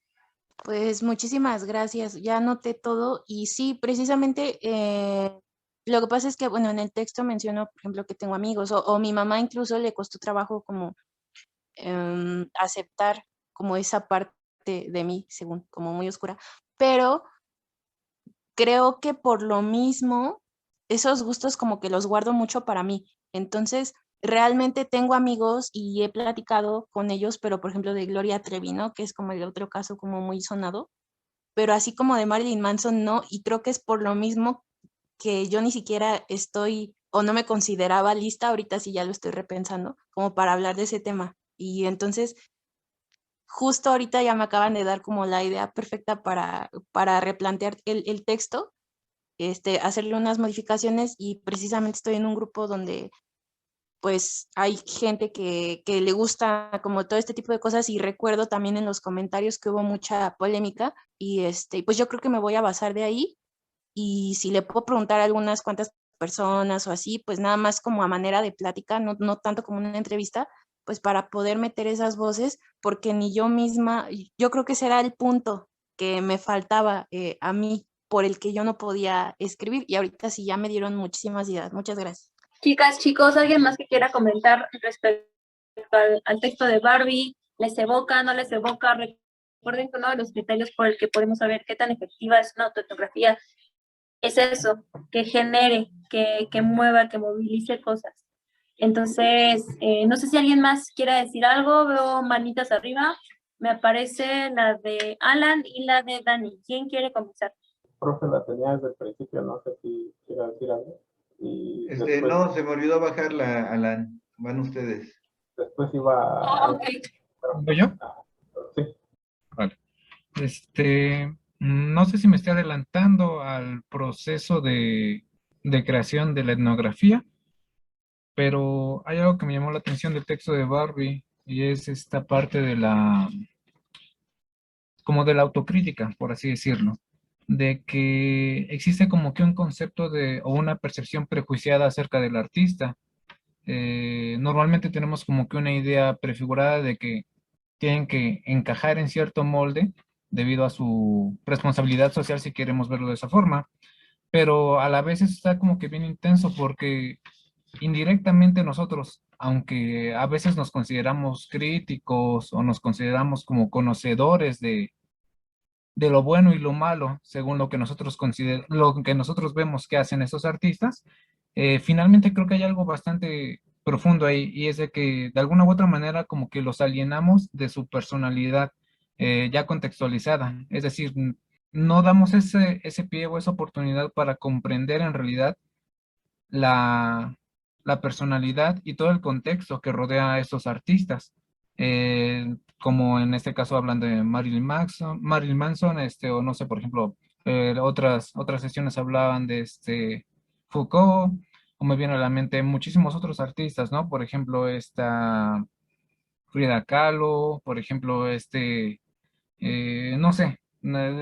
Pues muchísimas gracias, ya anoté todo y sí, precisamente lo que pasa es que, bueno, en el texto menciono, por ejemplo, que tengo amigos o mi mamá incluso le costó trabajo como aceptar como esa parte de mí, según, como muy oscura, pero creo que por lo mismo, esos gustos como que los guardo mucho para mí, entonces realmente tengo amigos y he platicado con ellos, pero por ejemplo de Gloria Trevi, ¿no? Que es como el otro caso como muy sonado, pero así como de Marilyn Manson, no, y creo que es por lo mismo que yo ni siquiera estoy o no me consideraba lista, ahorita sí ya lo estoy repensando, como para hablar de ese tema. Y entonces, justo ahorita ya me acaban de dar como la idea perfecta para replantear el texto, hacerle unas modificaciones y precisamente estoy en un grupo donde pues hay gente que le gusta como todo este tipo de cosas y recuerdo también en los comentarios que hubo mucha polémica y pues yo creo que me voy a basar de ahí y si le puedo preguntar a algunas cuantas personas o así, pues nada más como a manera de plática, no tanto como una entrevista, pues para poder meter esas voces, porque ni yo misma, yo creo que ese era el punto que me faltaba a mí, por el que yo no podía escribir y ahorita sí ya me dieron muchísimas ideas. Muchas gracias. Chicas, chicos, ¿alguien más que quiera comentar respecto al texto de Barbie? ¿Les evoca, no les evoca? recuerden que uno de los criterios por el que podemos saber qué tan efectiva es una autoetnografía es eso, que genere, que mueva, que movilice cosas. Entonces, no sé si alguien más quiera decir algo, veo manitas arriba, me aparece la de Alan y la de Dani. ¿Quién quiere comenzar? Profe, la tenía desde el principio, no sé si quiera decir algo. Y después, No, se me olvidó bajarla, Alan. Van ustedes. después iba a... Ok. ¿Voy yo? Sí. Vale. No sé si me estoy adelantando al proceso de creación de la etnografía, pero hay algo que me llamó la atención del texto de Barbie y es esta parte de como de la autocrítica, por así decirlo, de que existe como que un concepto o una percepción prejuiciada acerca del artista. Normalmente tenemos como que una idea prefigurada de que tienen que encajar en cierto molde debido a su responsabilidad social, si queremos verlo de esa forma, pero a la vez eso está como que bien intenso porque indirectamente nosotros, aunque a veces nos consideramos críticos o nos consideramos como conocedores de lo bueno y lo malo, según lo que nosotros lo que nosotros vemos que hacen esos artistas, finalmente creo que hay algo bastante profundo ahí, y es de que de alguna u otra manera como que los alienamos de su personalidad ya contextualizada. Es decir, no damos ese pie o esa oportunidad para comprender en realidad la, la personalidad y todo el contexto que rodea a estos artistas. Como en este caso hablan de Marilyn Manson, o no sé, por ejemplo, otras sesiones hablaban de Foucault, o me viene a la mente muchísimos otros artistas, ¿no? Por ejemplo, esta Frida Kahlo, por ejemplo, no sé,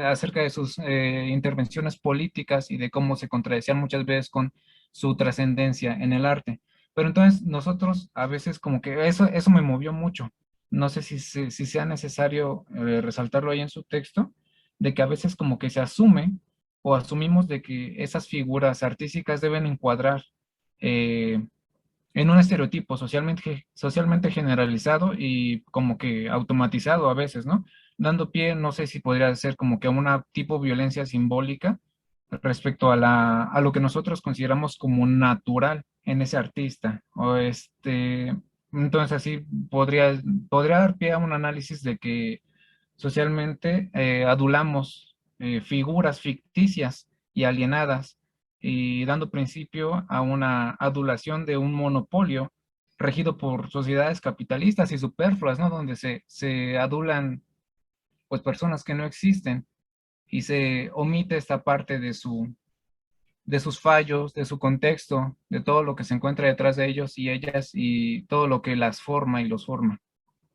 acerca de sus intervenciones políticas y de cómo se contradecían muchas veces con su trascendencia en el arte. Pero entonces nosotros a veces como que eso me movió mucho. No sé si sea necesario resaltarlo ahí en su texto, de que a veces como que se asume o asumimos de que esas figuras artísticas deben encuadrar eh, en un estereotipo socialmente generalizado y como que automatizado a veces, ¿no? Dando pie, no sé si podría ser como que a una tipo violencia simbólica respecto a lo que nosotros consideramos como natural en ese artista. Entonces así podría dar pie a un análisis de que socialmente adulamos figuras ficticias y alienadas y dando principio a una adulación de un monopolio regido por sociedades capitalistas y superfluas, ¿no? Donde se adulan pues personas que no existen y se omite esta parte de sus fallos, de su contexto, de todo lo que se encuentra detrás de ellos y ellas y todo lo que las forma y los forma.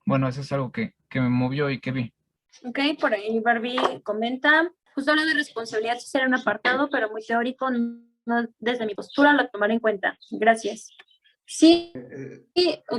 Bueno, eso es algo que me movió y que vi. Ok, por ahí Barbie comenta, justo habla de responsabilidad social en un apartado, pero muy teórico, no desde mi postura lo tomaré en cuenta. Gracias. Sí,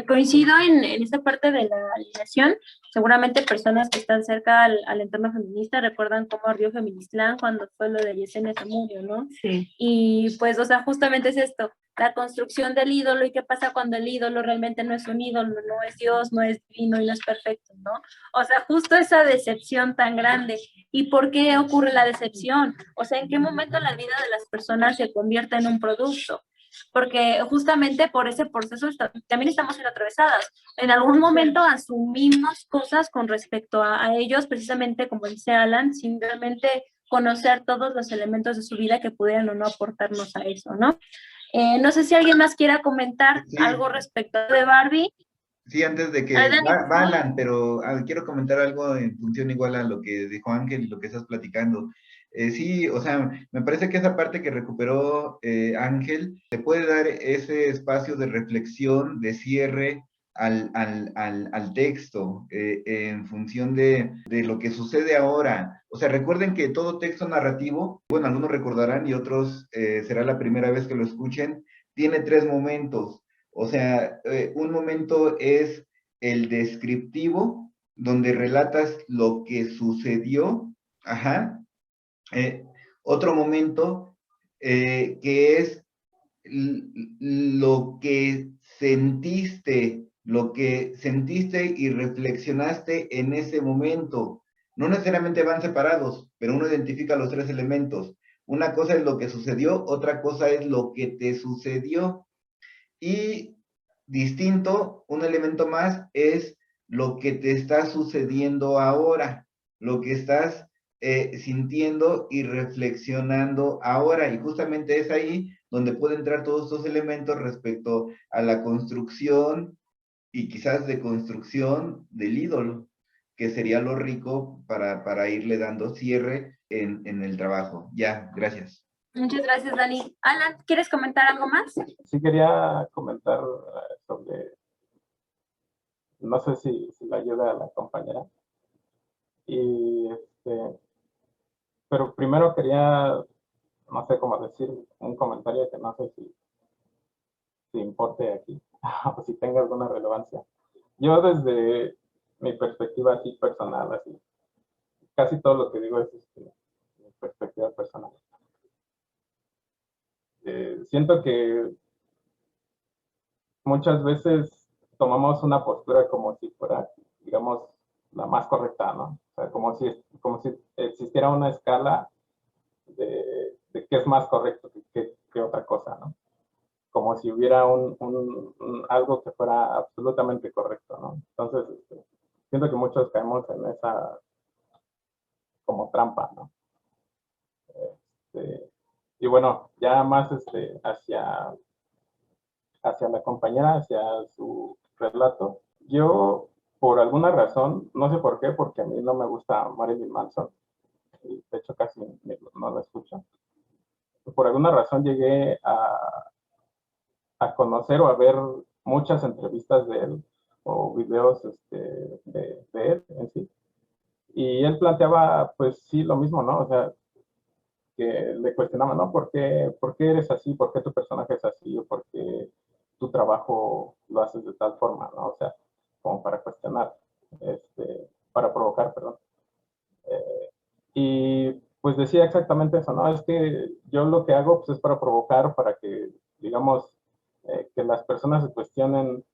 coincido en esta parte de la alineación. Seguramente personas que están cerca al entorno feminista recuerdan cómo ardió Feministland cuando fue lo de Yesenia Zamudio, ¿no? Sí. Y pues, o sea, justamente es esto, la construcción del ídolo y qué pasa cuando el ídolo realmente no es un ídolo, no es Dios, no es divino y no es perfecto, ¿no? O sea, justo esa decepción tan grande. ¿Y por qué ocurre la decepción? O sea, ¿en qué momento la vida de las personas se convierte en un producto? Porque justamente por ese proceso también estamos siendo atravesadas. En algún momento asumimos cosas con respecto a ellos, precisamente como dice Alan, sin realmente conocer todos los elementos de su vida que pudieran o no aportarnos a eso, ¿no? No sé si alguien más quiera comentar algo respecto de Barbie. Sí, antes de que va Alan, pero quiero comentar algo en función igual a lo que dijo Ángel y lo que estás platicando. Sí, o sea, me parece que esa parte que recuperó Ángel te puede dar ese espacio de reflexión, de cierre al texto en función de lo que sucede ahora. O sea, recuerden que todo texto narrativo, bueno, algunos recordarán y otros será la primera vez que lo escuchen, tiene 3 momentos. O sea, un momento es el descriptivo, donde relatas lo que sucedió, ajá. Otro momento que es lo que sentiste y reflexionaste en ese momento. No necesariamente van separados, pero uno identifica los tres elementos. Una cosa es lo que sucedió, otra cosa es lo que te sucedió. Y distinto, un elemento más es lo que te está sucediendo ahora, lo que estás sintiendo y reflexionando ahora. Y justamente es ahí donde pueden entrar todos estos elementos respecto a la construcción y quizás de construcción del ídolo, que sería lo rico para irle dando cierre en el trabajo. Ya, gracias. Muchas gracias, Dani. Alan, ¿quieres comentar algo más? Sí quería comentar sobre, no sé si la ayuda a la compañera. Pero primero quería, no sé cómo decir, un comentario que no sé si importe aquí o si tenga alguna relevancia. Yo desde mi perspectiva así personal, así, casi todo lo que digo es mi perspectiva personal. Siento que muchas veces tomamos una postura como si fuera, digamos, la más correcta, ¿no? O sea, como si existiera una escala de qué es más correcto que otra cosa, ¿no? Como si hubiera algo que fuera absolutamente correcto, ¿no? Entonces, siento que muchos caemos en esa como trampa, ¿no? Y bueno, ya más hacia la compañera, hacia su relato. Yo, por alguna razón, no sé por qué, porque a mí no me gusta Marilyn Manson, y de hecho casi no la escucho. Por alguna razón llegué a conocer o a ver muchas entrevistas de él o videos de él en sí. Y él planteaba, pues sí, lo mismo, ¿no? O sea, que le cuestionaba, ¿no? ¿Por qué eres así? ¿Por qué tu personaje es así? ¿O por qué tu trabajo lo haces de tal forma, ¿no? O sea, como para cuestionar, para provocar, perdón. Y pues decía exactamente eso, ¿no? Es que yo lo que hago pues, es para provocar, para que, digamos, que las personas se cuestionen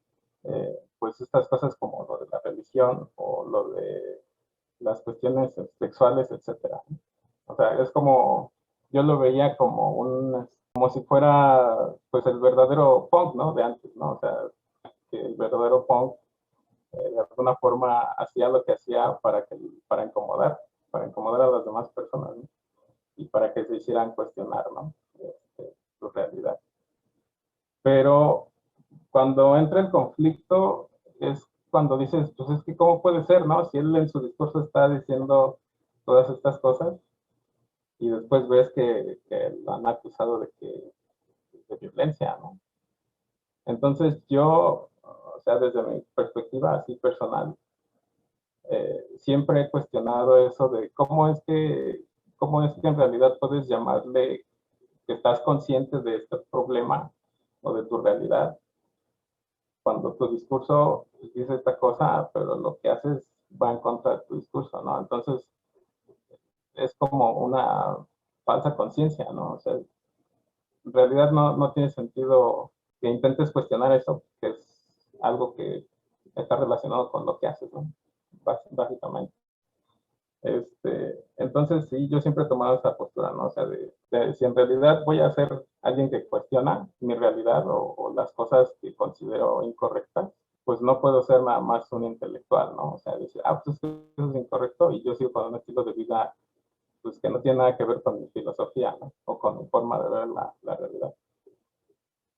pues estas cosas como lo de la religión o lo de las cuestiones sexuales, etcétera. O sea, es como, yo lo veía como si fuera pues el verdadero punk, ¿no? De antes, ¿no? O sea, que el verdadero punk de alguna forma hacía lo que hacía para incomodar a las demás personas, ¿no? Y para que se hicieran cuestionar, ¿no? Su realidad. Pero cuando entra el conflicto es cuando dices, pues es que cómo puede ser, ¿no? Si él en su discurso está diciendo todas estas cosas y después ves que lo han acusado de violencia, ¿no? Entonces yo, o sea, desde mi perspectiva así personal, siempre he cuestionado eso de cómo es que en realidad puedes llamarle que estás consciente de este problema o de tu realidad cuando tu discurso dice esta cosa, pero lo que haces va en contra de tu discurso, ¿no? Entonces, es como una falsa conciencia, ¿no? O sea, en realidad no tiene sentido que intentes cuestionar eso, que es algo que está relacionado con lo que haces, ¿no? Básicamente. Entonces, sí, yo siempre he tomado esa postura, ¿no? O sea, de si en realidad voy a ser alguien que cuestiona mi realidad o las cosas que considero incorrectas, pues no puedo ser nada más un intelectual, ¿no? O sea, decir, pues eso es incorrecto y yo sigo con un estilo de vida pues que no tiene nada que ver con mi filosofía, ¿no? O con mi forma de ver la realidad.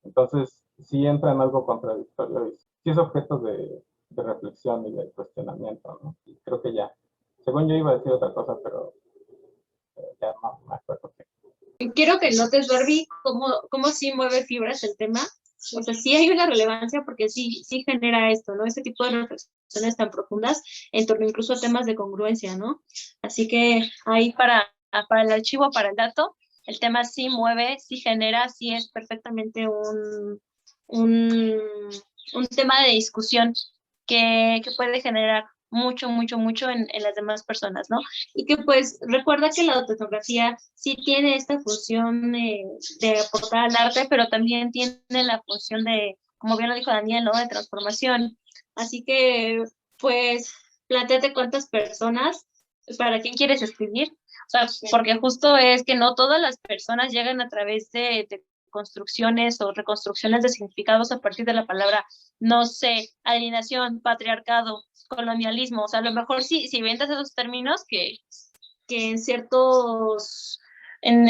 Entonces, sí entra en algo contradictorio y sí es objeto de reflexión y de cuestionamiento, ¿no? Y creo que ya. Según yo iba a decir otra cosa, pero ya no me acuerdo qué. Quiero que notes, Barbie, cómo sí mueve fibras el tema. O sea, sí hay una relevancia porque sí genera esto, ¿no? Este tipo de reflexiones tan profundas en torno incluso a temas de congruencia, ¿no? Así que ahí para el archivo, para el dato, el tema sí mueve, sí genera, sí es perfectamente un tema de discusión que puede generar mucho en las demás personas, ¿no? Y que pues recuerda que la autoetnografía sí tiene esta función de aportar al arte, pero también tiene la función de, como bien lo dijo Daniel, ¿no? De transformación. Así que pues plantéate cuántas personas pues, ¿para quién quieres escribir? O sea, porque justo es que no todas las personas llegan a través de construcciones o reconstrucciones de significados a partir de la palabra, no sé, alienación, patriarcado, colonialismo. O sea, a lo mejor si inventas esos términos que en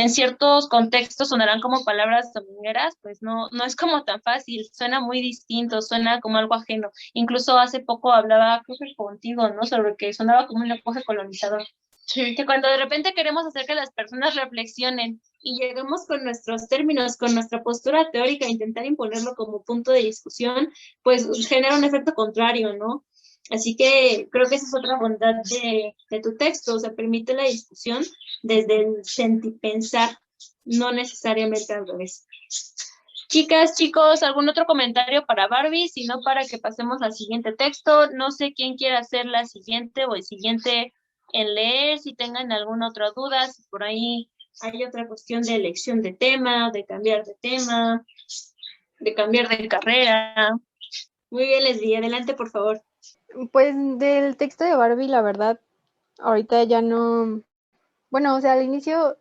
ciertos contextos sonarán como palabras domingueras, pues no es como tan fácil, suena muy distinto, suena como algo ajeno. Incluso hace poco hablaba, creo que contigo, ¿no? Sobre que sonaba como un lenguaje colonizador. Sí. Que cuando de repente queremos hacer que las personas reflexionen y lleguemos con nuestros términos, con nuestra postura teórica, e intentar imponerlo como punto de discusión, pues genera un efecto contrario, ¿no? Así que creo que esa es otra bondad de tu texto, o sea, permite la discusión desde el sentipensar, no necesariamente al revés. Chicas, chicos, ¿algún otro comentario para Barbie? Si no, para que pasemos al siguiente texto. No sé quién quiere hacer la siguiente o el siguiente en leer, si tengan alguna otra duda, si por ahí hay otra cuestión de elección de tema, de cambiar de tema, de cambiar de carrera. Muy bien, Leslie, adelante, por favor. Pues del texto de Barbie, la verdad, ahorita ya no... Bueno, o sea, al inicio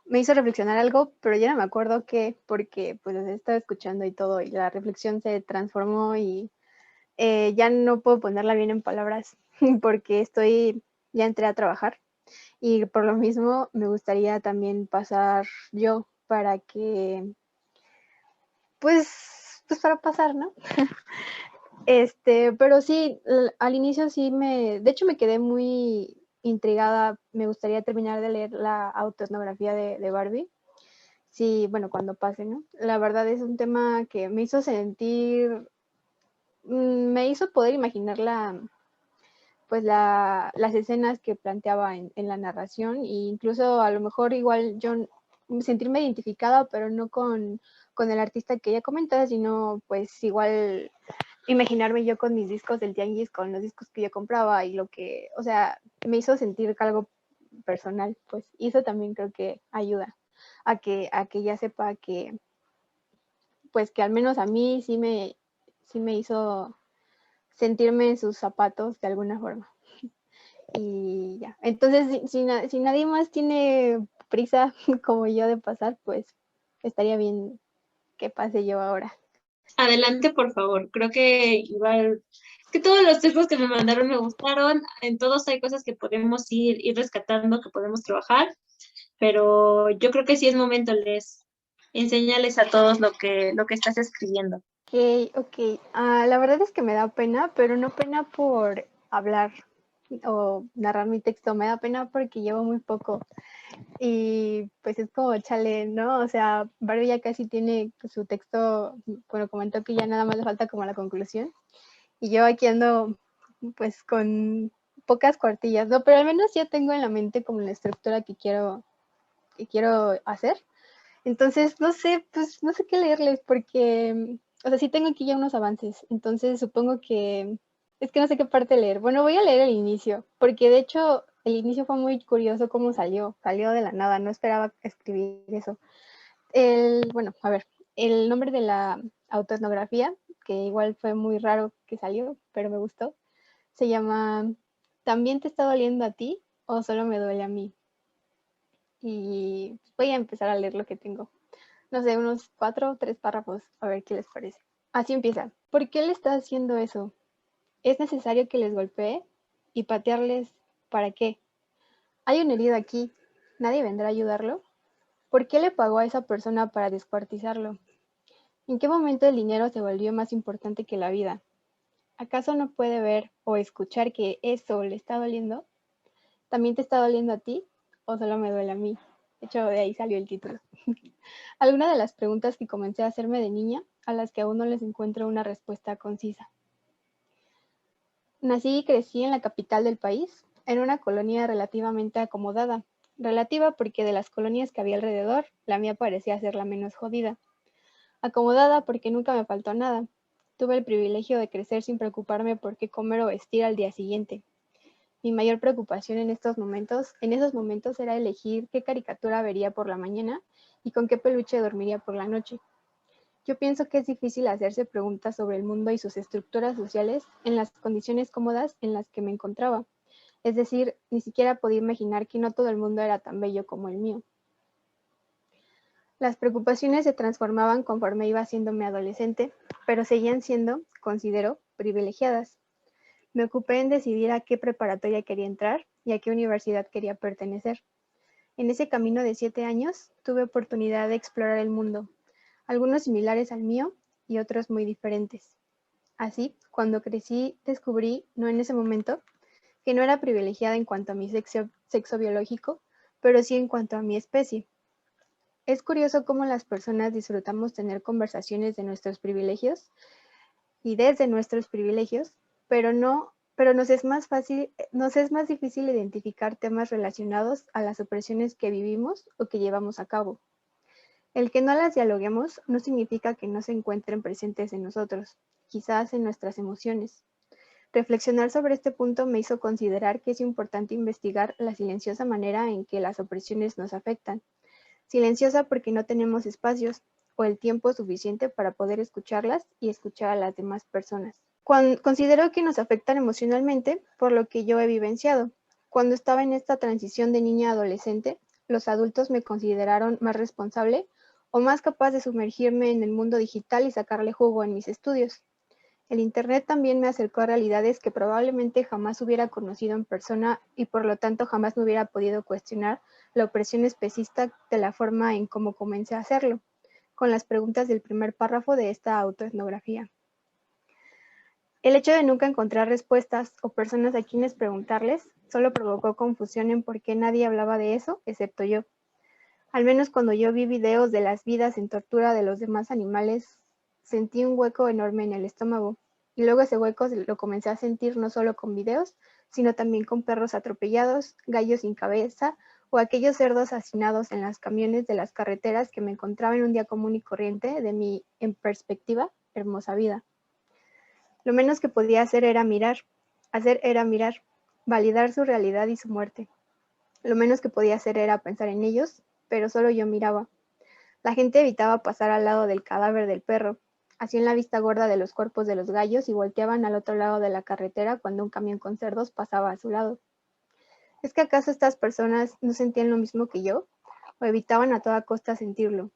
me hizo reflexionar algo, pero ya no me acuerdo qué, porque pues estaba escuchando y todo, y la reflexión se transformó y ya no puedo ponerla bien en palabras, porque ya entré a trabajar, y por lo mismo me gustaría también pasar yo para que, pues para pasar, ¿no? Pero sí, al inicio sí de hecho me quedé muy intrigada, me gustaría terminar de leer la autoetnografía de Barbie. Sí, bueno, cuando pase, ¿no? La verdad es un tema que me hizo sentir, me hizo poder imaginar pues las escenas que planteaba en la narración, e incluso a lo mejor igual yo sentirme identificada, pero no con el artista que ella comentaba, sino pues igual imaginarme yo con mis discos del tianguis, con los discos que yo compraba y lo que, o sea, me hizo sentir algo personal, pues, y eso también creo que ayuda a que ella sepa que, pues, que al menos a mí sí me hizo sentirme en sus zapatos de alguna forma. Y ya, entonces, si nadie más tiene prisa como yo de pasar, pues, estaría bien que pase yo ahora. Adelante, por favor. Creo que igual, que todos los textos que me mandaron me gustaron. En todos hay cosas que podemos ir rescatando, que podemos trabajar, pero yo creo que sí es momento, enseñarles a todos lo que estás escribiendo. Ok. La verdad es que me da pena, pero no pena por hablar o narrar mi texto, me da pena porque llevo muy poco. Y pues es como, chale, ¿no? O sea, Barbie ya casi tiene su texto, bueno, comentó que ya nada más le falta como la conclusión. Y yo aquí ando pues con pocas cuartillas, ¿no? Pero al menos ya tengo en la mente como la estructura que quiero hacer. Entonces, no sé, pues no sé qué leerles porque, o sea, sí tengo aquí ya unos avances. Entonces supongo que, es que no sé qué parte leer. Bueno, voy a leer el inicio, porque de hecho el inicio fue muy curioso cómo salió de la nada, no esperaba escribir eso. Bueno, a ver, el nombre de la autoetnografía, que igual fue muy raro que salió, pero me gustó, se llama ¿También te está doliendo a ti o solo me duele a mí? Y voy a empezar a leer lo que tengo. No sé, unos 4 o 3 párrafos, a ver qué les parece. Así empieza. ¿Por qué le está haciendo eso? ¿Es necesario que les golpee? ¿Y patearles para qué? Hay un herido aquí. ¿Nadie vendrá a ayudarlo? ¿Por qué le pagó a esa persona para descuartizarlo? ¿En qué momento el dinero se volvió más importante que la vida? ¿Acaso no puede ver o escuchar que eso le está doliendo? ¿También te está doliendo a ti o solo me duele a mí? De hecho, de ahí salió el título. Algunas de las preguntas que comencé a hacerme de niña, a las que aún no les encuentro una respuesta concisa. Nací y crecí en la capital del país, en una colonia relativamente acomodada. Relativa porque de las colonias que había alrededor, la mía parecía ser la menos jodida. Acomodada porque nunca me faltó nada. Tuve el privilegio de crecer sin preocuparme por qué comer o vestir al día siguiente. Mi mayor preocupación en esos momentos era elegir qué caricatura vería por la mañana y con qué peluche dormiría por la noche. Yo pienso que es difícil hacerse preguntas sobre el mundo y sus estructuras sociales en las condiciones cómodas en las que me encontraba. Es decir, ni siquiera podía imaginar que no todo el mundo era tan bello como el mío. Las preocupaciones se transformaban conforme iba haciéndome adolescente, pero seguían siendo, considero, privilegiadas. Me ocupé en decidir a qué preparatoria quería entrar y a qué universidad quería pertenecer. En ese camino de 7 años tuve oportunidad de explorar el mundo, algunos similares al mío y otros muy diferentes. Así, cuando crecí, descubrí, no en ese momento, que no era privilegiada en cuanto a mi sexo biológico, pero sí en cuanto a mi especie. Es curioso cómo las personas disfrutamos tener conversaciones de nuestros privilegios y desde nuestros privilegios, pero nos es más difícil identificar temas relacionados a las opresiones que vivimos o que llevamos a cabo. El que no las dialoguemos no significa que no se encuentren presentes en nosotros, quizás en nuestras emociones. Reflexionar sobre este punto me hizo considerar que es importante investigar la silenciosa manera en que las opresiones nos afectan. Silenciosa porque no tenemos espacios o el tiempo suficiente para poder escucharlas y escuchar a las demás personas. Considero que nos afectan emocionalmente por lo que yo he vivenciado. Cuando estaba en esta transición de niña a adolescente, los adultos me consideraron más responsable o más capaz de sumergirme en el mundo digital y sacarle jugo en mis estudios. El Internet también me acercó a realidades que probablemente jamás hubiera conocido en persona y por lo tanto jamás me hubiera podido cuestionar la opresión especista de la forma en cómo comencé a hacerlo, con las preguntas del primer párrafo de esta autoetnografía. El hecho de nunca encontrar respuestas o personas a quienes preguntarles solo provocó confusión en por qué nadie hablaba de eso, excepto yo. Al menos cuando yo vi videos de las vidas en tortura de los demás animales, sentí un hueco enorme en el estómago. Y luego ese hueco lo comencé a sentir no solo con videos, sino también con perros atropellados, gallos sin cabeza o aquellos cerdos hacinados en los camiones de las carreteras que me encontraba en un día común y corriente de mi, en perspectiva, hermosa vida. Lo menos que podía hacer era mirar, validar su realidad y su muerte. Lo menos que podía hacer era pensar en ellos, pero solo yo miraba. La gente evitaba pasar al lado del cadáver del perro, hacían la vista gorda de los cuerpos de los gallos y volteaban al otro lado de la carretera cuando un camión con cerdos pasaba a su lado. ¿Es que acaso estas personas no sentían lo mismo que yo? ¿O evitaban a toda costa sentirlo?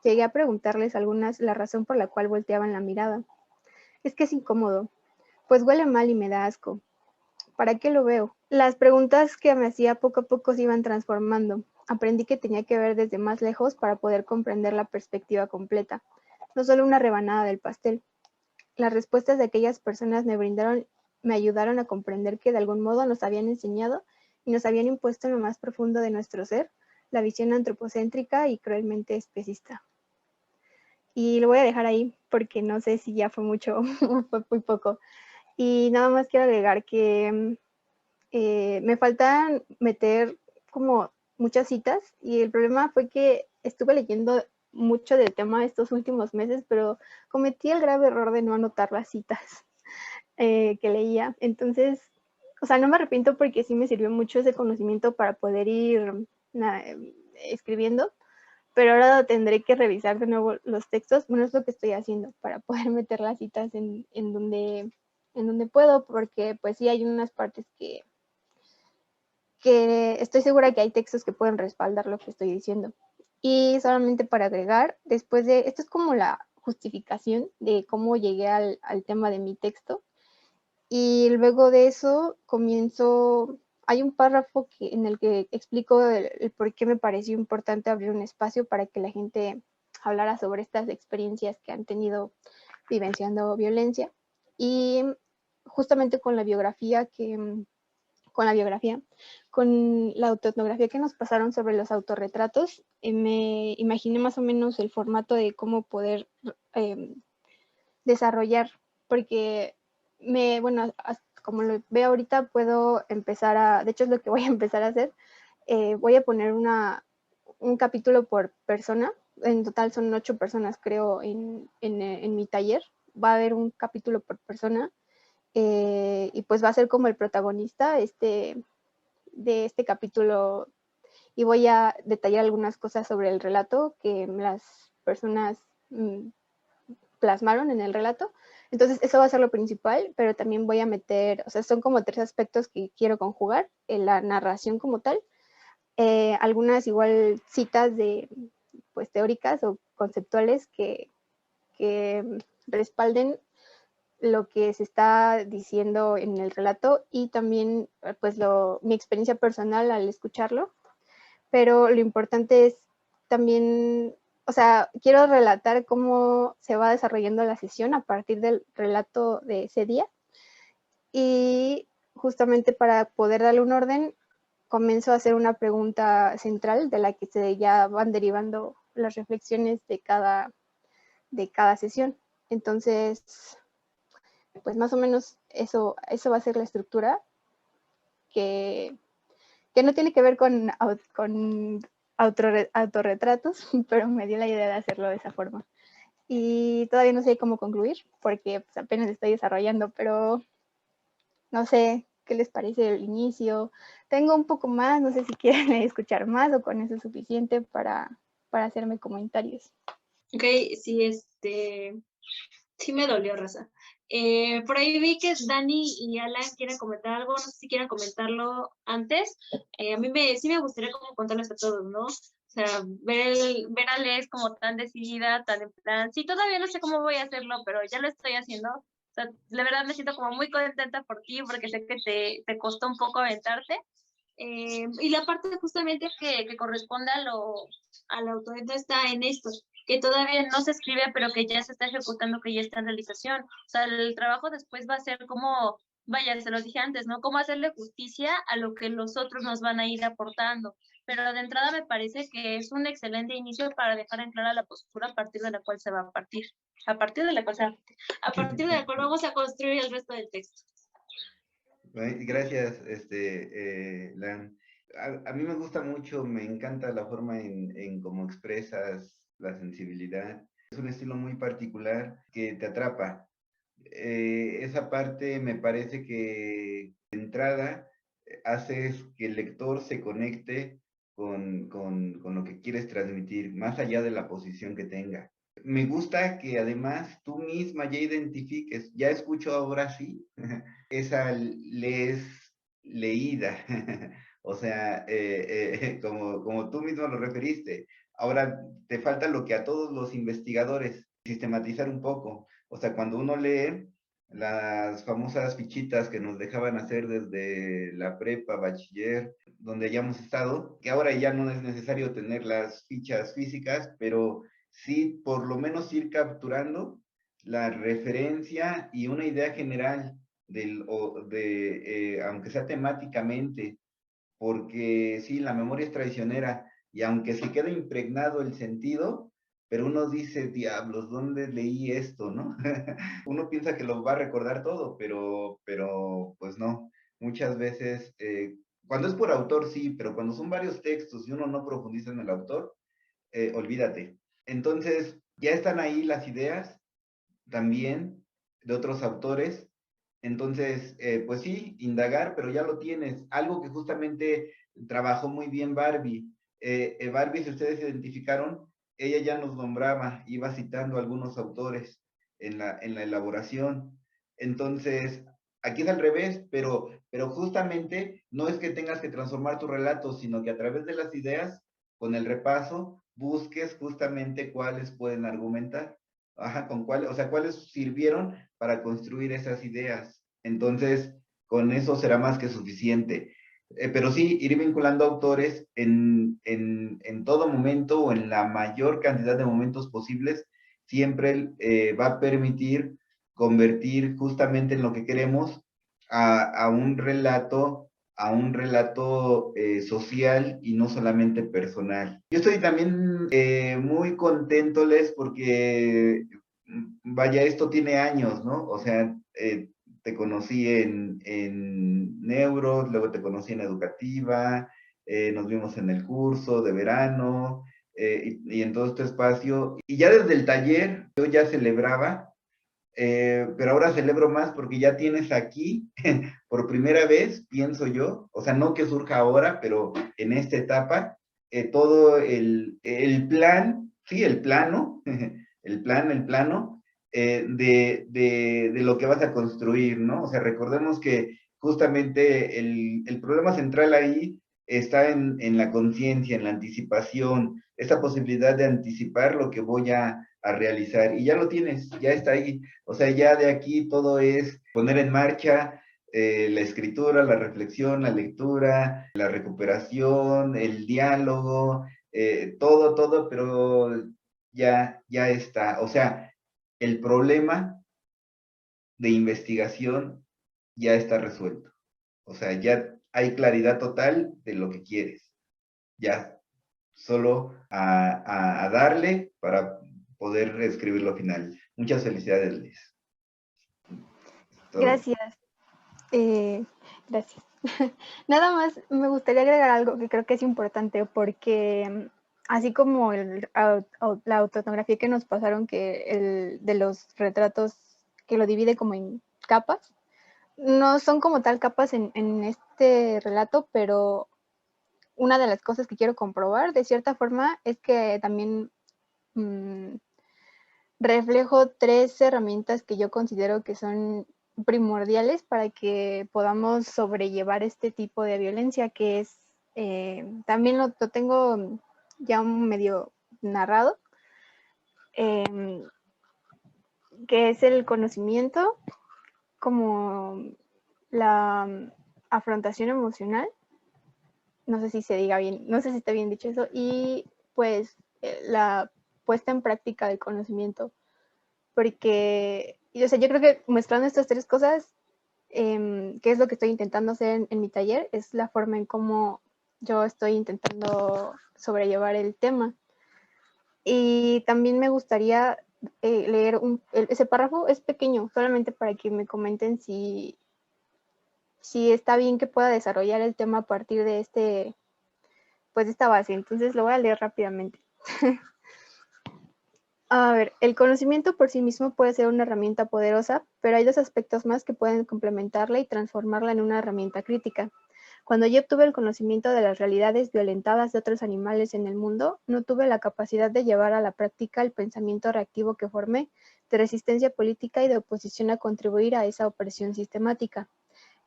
Llegué a preguntarles a algunas la razón por la cual volteaban la mirada. Es que es incómodo, pues huele mal y me da asco. ¿Para qué lo veo? Las preguntas que me hacía poco a poco se iban transformando. Aprendí que tenía que ver desde más lejos para poder comprender la perspectiva completa, no solo una rebanada del pastel. Las respuestas de aquellas personas me ayudaron a comprender que de algún modo nos habían enseñado y nos habían impuesto en lo más profundo de nuestro ser la visión antropocéntrica y cruelmente especista. Y lo voy a dejar ahí porque no sé si ya fue mucho o fue muy poco. Y nada más quiero agregar que me faltan meter como muchas citas y el problema fue que estuve leyendo mucho del tema estos últimos meses, pero cometí el grave error de no anotar las citas que leía. Entonces, o sea, no me arrepiento porque sí me sirvió mucho ese conocimiento para poder ir escribiendo, pero ahora tendré que revisar de nuevo los textos. Bueno, es lo que estoy haciendo para poder meter las citas en donde puedo, porque pues sí hay unas partes que estoy segura que hay textos que pueden respaldar lo que estoy diciendo. Y solamente para agregar, después de, esto es como la justificación de cómo llegué al tema de mi texto. Y luego de eso hay un párrafo en el que explico el por qué me pareció importante abrir un espacio para que la gente hablara sobre estas experiencias que han tenido vivenciando violencia. Y justamente con la autoetnografía que nos pasaron sobre los autorretratos, me imaginé más o menos el formato de cómo poder desarrollar, porque como lo veo ahorita, puedo empezar de hecho es lo que voy a empezar a hacer, voy a poner un capítulo por persona, en total son 8 personas creo en mi taller, va a haber un capítulo por persona, y pues va a ser como el protagonista de este capítulo, y voy a detallar algunas cosas sobre el relato que las personas plasmaron en el relato, Entonces, eso va a ser lo principal, pero también voy a meter, o sea, son como 3 aspectos que quiero conjugar en la narración como tal. Algunas igual citas de, pues, teóricas o conceptuales que respalden lo que se está diciendo en el relato y también pues mi experiencia personal al escucharlo, pero lo importante es también, o sea, quiero relatar cómo se va desarrollando la sesión a partir del relato de ese día y justamente para poder darle un orden comienzo a hacer una pregunta central de la que ya van derivando las reflexiones de cada sesión. Entonces, pues más o menos eso va a ser la estructura que no tiene que ver con autorretratos, pero me dio la idea de hacerlo de esa forma. Y todavía no sé cómo concluir, porque pues, apenas estoy desarrollando, pero no sé qué les parece el inicio. Tengo un poco más, no sé si quieren escuchar más o con eso es suficiente para hacerme comentarios. Ok, sí, sí me dolió, Rosa. Por ahí vi que Dani y Alan quieren comentar algo, no sé si quieren comentarlo antes. A mí sí me gustaría como contarles a todos, ¿no? O sea, ver a Les como tan decidida, tan en plan, sí, todavía no sé cómo voy a hacerlo, pero ya lo estoy haciendo. O sea, la verdad me siento como muy contenta por ti, porque sé que te costó un poco aventarte. Y la parte justamente que corresponde al autor está en esto, que todavía no se escribe, pero que ya se está ejecutando, que ya está en realización. O sea, el trabajo después va a ser como, vaya, se lo dije antes, ¿no? Cómo hacerle justicia a lo que los otros nos van a ir aportando. Pero de entrada me parece que es un excelente inicio para dejar en clara la postura a partir de la cual se va a partir. A partir de la cual vamos a construir el resto del texto. Gracias, Lan. A mí me gusta mucho, me encanta la forma en cómo expresas la sensibilidad. Es un estilo muy particular que te atrapa. Esa parte me parece que de entrada haces que el lector se conecte con lo que quieres transmitir, más allá de la posición que tenga. Me gusta que además tú misma ya identifiques, ya escucho ahora sí, esa leída, o sea, como tú mismo lo referiste. Ahora te falta lo que a todos los investigadores, sistematizar un poco. O sea, cuando uno lee las famosas fichitas que nos dejaban hacer desde la prepa, bachiller, donde hayamos estado, que ahora ya no es necesario tener las fichas físicas, pero sí por lo menos ir capturando la referencia y una idea general aunque sea temáticamente, porque sí, la memoria es traicionera y aunque se quede impregnado el sentido, pero uno dice, diablos, ¿dónde leí esto, no? Uno piensa que lo va a recordar todo, pero pues no. Muchas veces, cuando es por autor, sí, pero cuando son varios textos y uno no profundiza en el autor, olvídate. Entonces, ya están ahí las ideas también de otros autores. Entonces, pues sí, indagar, pero ya lo tienes. Algo que justamente trabajó muy bien Barbie. Barbie, si ustedes identificaron, ella ya nos nombraba, iba citando algunos autores en la elaboración. Entonces, aquí es al revés, pero justamente no es que tengas que transformar tu relato, sino que a través de las ideas, con el repaso, busques justamente cuáles pueden argumentar. Ajá, o sea, cuáles sirvieron para construir esas ideas. Entonces, con eso será más que suficiente. Pero sí, ir vinculando autores en todo momento o en la mayor cantidad de momentos posibles, siempre va a permitir convertir justamente en lo que queremos a un relato social y no solamente personal. Yo estoy también muy contento, Les, porque vaya, esto tiene años, ¿no? O sea, te conocí en Neuro, luego te conocí en Educativa, nos vimos en el curso de verano y en todo este espacio. Y ya desde el taller yo ya celebraba, pero ahora celebro más porque ya tienes aquí, por primera vez, pienso yo, o sea, no que surja ahora, pero en esta etapa, todo el plan, sí, el plano, el plano, de lo que vas a construir, ¿no? O sea, recordemos que justamente el problema central ahí está en la conciencia, en la anticipación, esa posibilidad de anticipar lo que voy a realizar. Y ya lo tienes, ya está ahí. O sea, ya de aquí todo es poner en marcha la escritura, la reflexión, la lectura, la recuperación, el diálogo, todo, pero ya está. O sea, el problema de investigación ya está resuelto. O sea, ya hay claridad total de lo que quieres. Ya, solo a darle para poder escribirlo final. Muchas felicidades, Liz. Todo. Gracias. Gracias. Nada más me gustaría agregar algo que creo que es importante porque así como la autoetnografía que nos pasaron, que el de los retratos que lo divide como en capas, no son como tal capas en este relato, pero una de las cosas que quiero comprobar de cierta forma es que también reflejo 3 herramientas que yo considero que son primordiales para que podamos sobrellevar este tipo de violencia, que es, también lo tengo ya un medio narrado, que es el conocimiento, como la afrontación emocional, no sé si se diga bien, no sé si está bien dicho eso, y pues la puesta en práctica del conocimiento, porque o sea, yo creo que mostrando estas 3 cosas, que es lo que estoy intentando hacer en mi taller, es la forma en cómo yo estoy intentando sobrellevar el tema. Y también me gustaría leer ese párrafo, es pequeño, solamente para que me comenten si está bien que pueda desarrollar el tema a partir de pues de esta base. Entonces lo voy a leer rápidamente. A ver, el conocimiento por sí mismo puede ser una herramienta poderosa, pero hay 2 aspectos más que pueden complementarla y transformarla en una herramienta crítica. Cuando yo obtuve el conocimiento de las realidades violentadas de otros animales en el mundo, no tuve la capacidad de llevar a la práctica el pensamiento reactivo que formé, de resistencia política y de oposición a contribuir a esa opresión sistemática.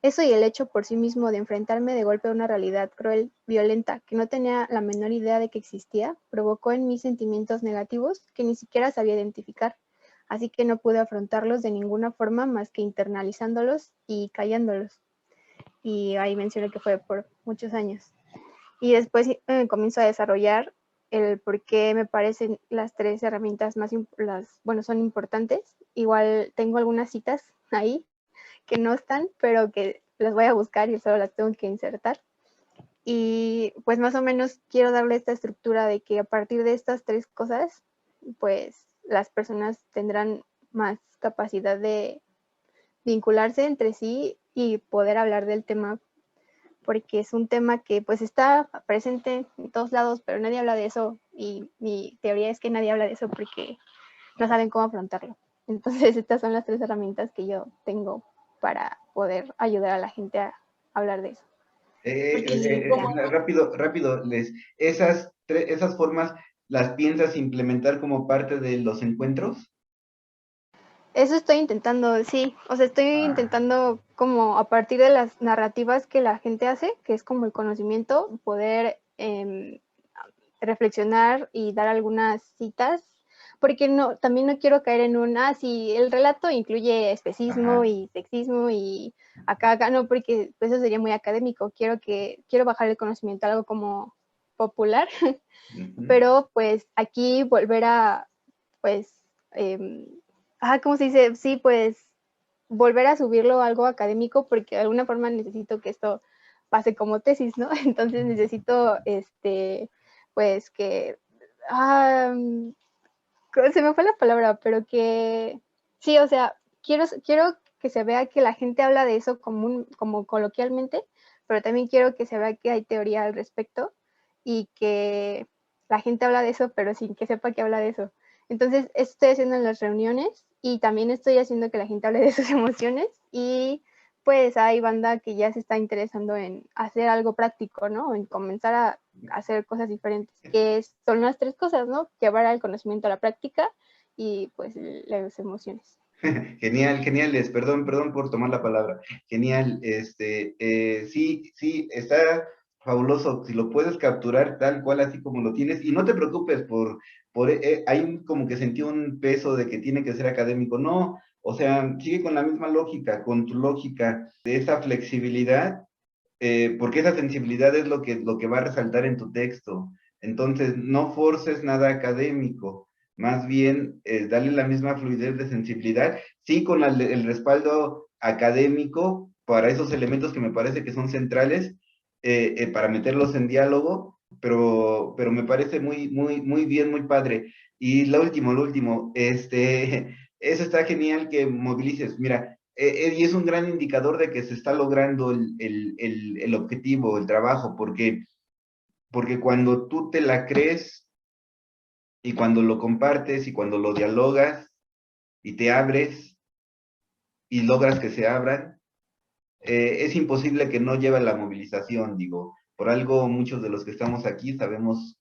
Eso y el hecho por sí mismo de enfrentarme de golpe a una realidad cruel, violenta, que no tenía la menor idea de que existía, provocó en mí sentimientos negativos que ni siquiera sabía identificar, así que no pude afrontarlos de ninguna forma más que internalizándolos y callándolos. Y ahí mencioné que fue por muchos años. Y después comienzo a desarrollar el por qué me parecen las 3 herramientas más, son importantes. Igual tengo algunas citas ahí que no están, pero que las voy a buscar y solo las tengo que insertar. Y pues más o menos quiero darle esta estructura de que a partir de estas 3 cosas, pues las personas tendrán más capacidad de vincularse entre sí y poder hablar del tema, porque es un tema que pues está presente en todos lados, pero nadie habla de eso, y mi teoría es que nadie habla de eso porque no saben cómo afrontarlo. Entonces estas son las 3 herramientas que yo tengo para poder ayudar a la gente a hablar de eso. Rápido, esas formas las piensas implementar como parte de los encuentros. Eso estoy intentando, sí, o sea, estoy intentando como a partir de las narrativas que la gente hace, que es como el conocimiento, poder reflexionar y dar algunas citas, porque también no quiero caer en si el relato incluye especismo y sexismo y acá, no, porque eso sería muy académico, quiero bajar el conocimiento a algo como popular, pero pues aquí volver a, pues, ¿cómo se dice? Sí, pues volver a subirlo a algo académico, porque de alguna forma necesito que esto pase como tesis, ¿no? Entonces necesito, pues que, se me fue la palabra, pero que, sí, o sea, quiero que se vea que la gente habla de eso como coloquialmente, pero también quiero que se vea que hay teoría al respecto y que la gente habla de eso, pero sin que sepa que habla de eso. Entonces, esto estoy haciendo en las reuniones y también estoy haciendo que la gente hable de sus emociones, y pues hay banda que ya se está interesando en hacer algo práctico, ¿no? En comenzar a hacer cosas diferentes, que son las 3 cosas, ¿no? Llevar el conocimiento a la práctica y pues las emociones. Genial, geniales. Perdón por tomar la palabra. Genial. Sí, está fabuloso. Si lo puedes capturar tal cual, así como lo tienes, y no te preocupes hay como que sentí un peso de que tiene que ser académico. No, o sea, sigue con la misma lógica, con tu lógica de esa flexibilidad, porque esa sensibilidad es lo que va a resaltar en tu texto. Entonces, no forces nada académico, más bien darle la misma fluidez de sensibilidad, sí con el respaldo académico para esos elementos que me parece que son centrales, para meterlos en diálogo, pero me parece muy bien, muy padre. Y lo último, eso está genial que movilices. Mira, y es un gran indicador de que se está logrando el objetivo, el trabajo, porque cuando tú te la crees y cuando lo compartes y cuando lo dialogas y te abres y logras que se abran, es imposible que no lleve a la movilización, digo. Por algo muchos de los que estamos aquí sabemos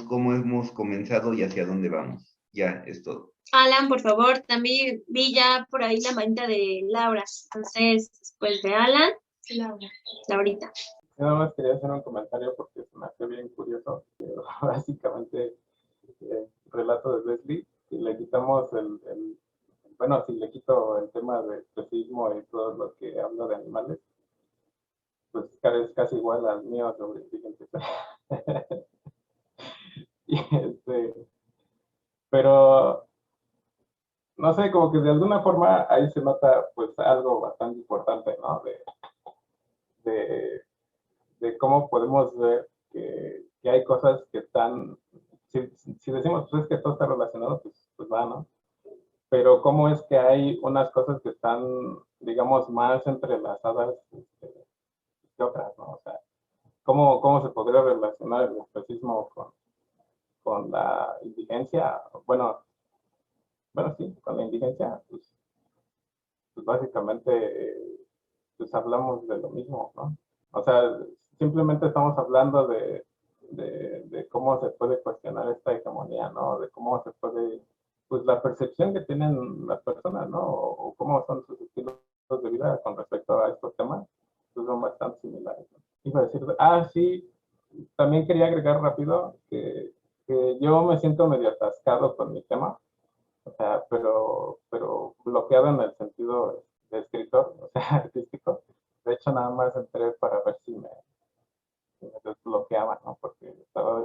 cómo hemos comenzado y hacia dónde vamos. Ya, es todo. Alan, por favor, también vi ya por ahí la manita de Laura. Entonces, después de Alan, Laurita. Nada más quería hacer un comentario porque se me hace bien curioso. Básicamente, el relato de Leslie, si le quitamos bueno, si le quito el tema de especismo y todo lo que habla de animales, pues es casi igual al mío sobre indigentes. Y pero no sé, como que de alguna forma ahí se nota pues algo bastante importante, ¿no? De cómo podemos ver que hay cosas que están, si decimos pues es que todo está relacionado, pues va, ¿no? Pero cómo es que hay unas cosas que están, digamos, más entrelazadas que otras, ¿no? O sea, ¿cómo se podría relacionar el especismo con la indigencia? Bueno, sí, con la indigencia, pues básicamente pues hablamos de lo mismo, ¿no? O sea, simplemente estamos hablando de cómo se puede cuestionar esta hegemonía, ¿no? De cómo se puede, pues la percepción que tienen las personas, ¿no? O cómo son sus estilos de vida con respecto a estos temas, pues son bastante similares, ¿no? Iba a decir, sí, también quería agregar rápido que yo me siento medio atascado con mi tema, o sea, pero bloqueado en el sentido de escritor, o sea, artístico. De hecho, nada más entré para ver si me desbloqueaban, ¿no? Porque estaba,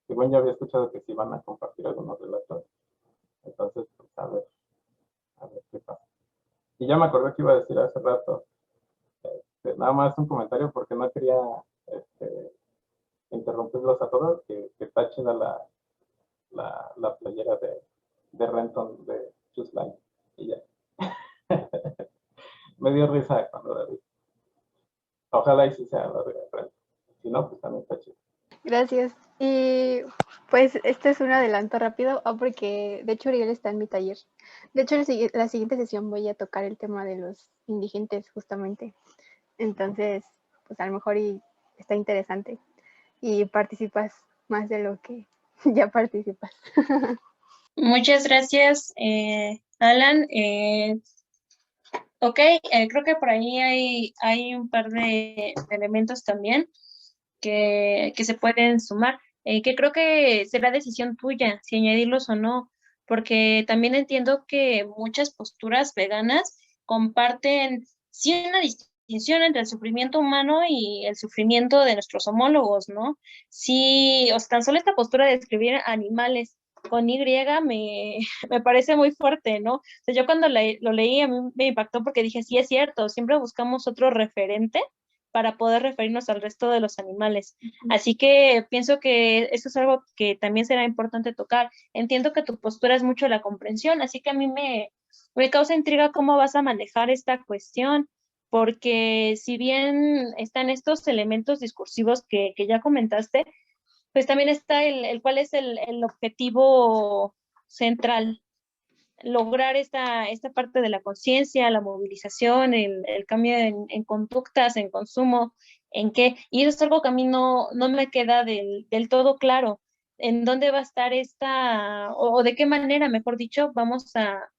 según yo había escuchado que se iban a compartir algunos relatos. Entonces, pues a ver qué pasa. Y ya me acordé que iba a decir hace rato, nada más un comentario porque no quería interrumpirlos a todos, que está chida la playera de Renton de Just Line. Y ya. Me dio risa cuando la vi. Ojalá y sí sea la de Renton. Si no, pues también está chido. Gracias. Y pues este es un adelanto rápido, porque de hecho Uriel está en mi taller. De hecho, la siguiente sesión voy a tocar el tema de los indigentes justamente. Entonces, pues a lo mejor está interesante y participas más de lo que ya participas. Muchas gracias, Alan. Ok, creo que por ahí hay un par de elementos también que se pueden sumar, que creo que será decisión tuya si añadirlos o no, porque también entiendo que muchas posturas veganas comparten sí una distinción entre el sufrimiento humano y el sufrimiento de nuestros homólogos, ¿no? Sí, o sea, tan solo esta postura de describir animales con Y me parece muy fuerte, ¿no? O sea, yo cuando lo leí a mí me impactó porque dije, sí es cierto, siempre buscamos otro referente para poder referirnos al resto de los animales. Así que pienso que eso es algo que también será importante tocar. Entiendo que tu postura es mucho la comprensión, así que a mí me causa intriga cómo vas a manejar esta cuestión, porque si bien están estos elementos discursivos que ya comentaste, pues también está cuál es el objetivo central, lograr esta parte de la conciencia, la movilización, el cambio en conductas, en consumo, en qué, y eso es algo que a mí no me queda del todo claro. en dónde va a estar o de qué manera, mejor dicho, vamos a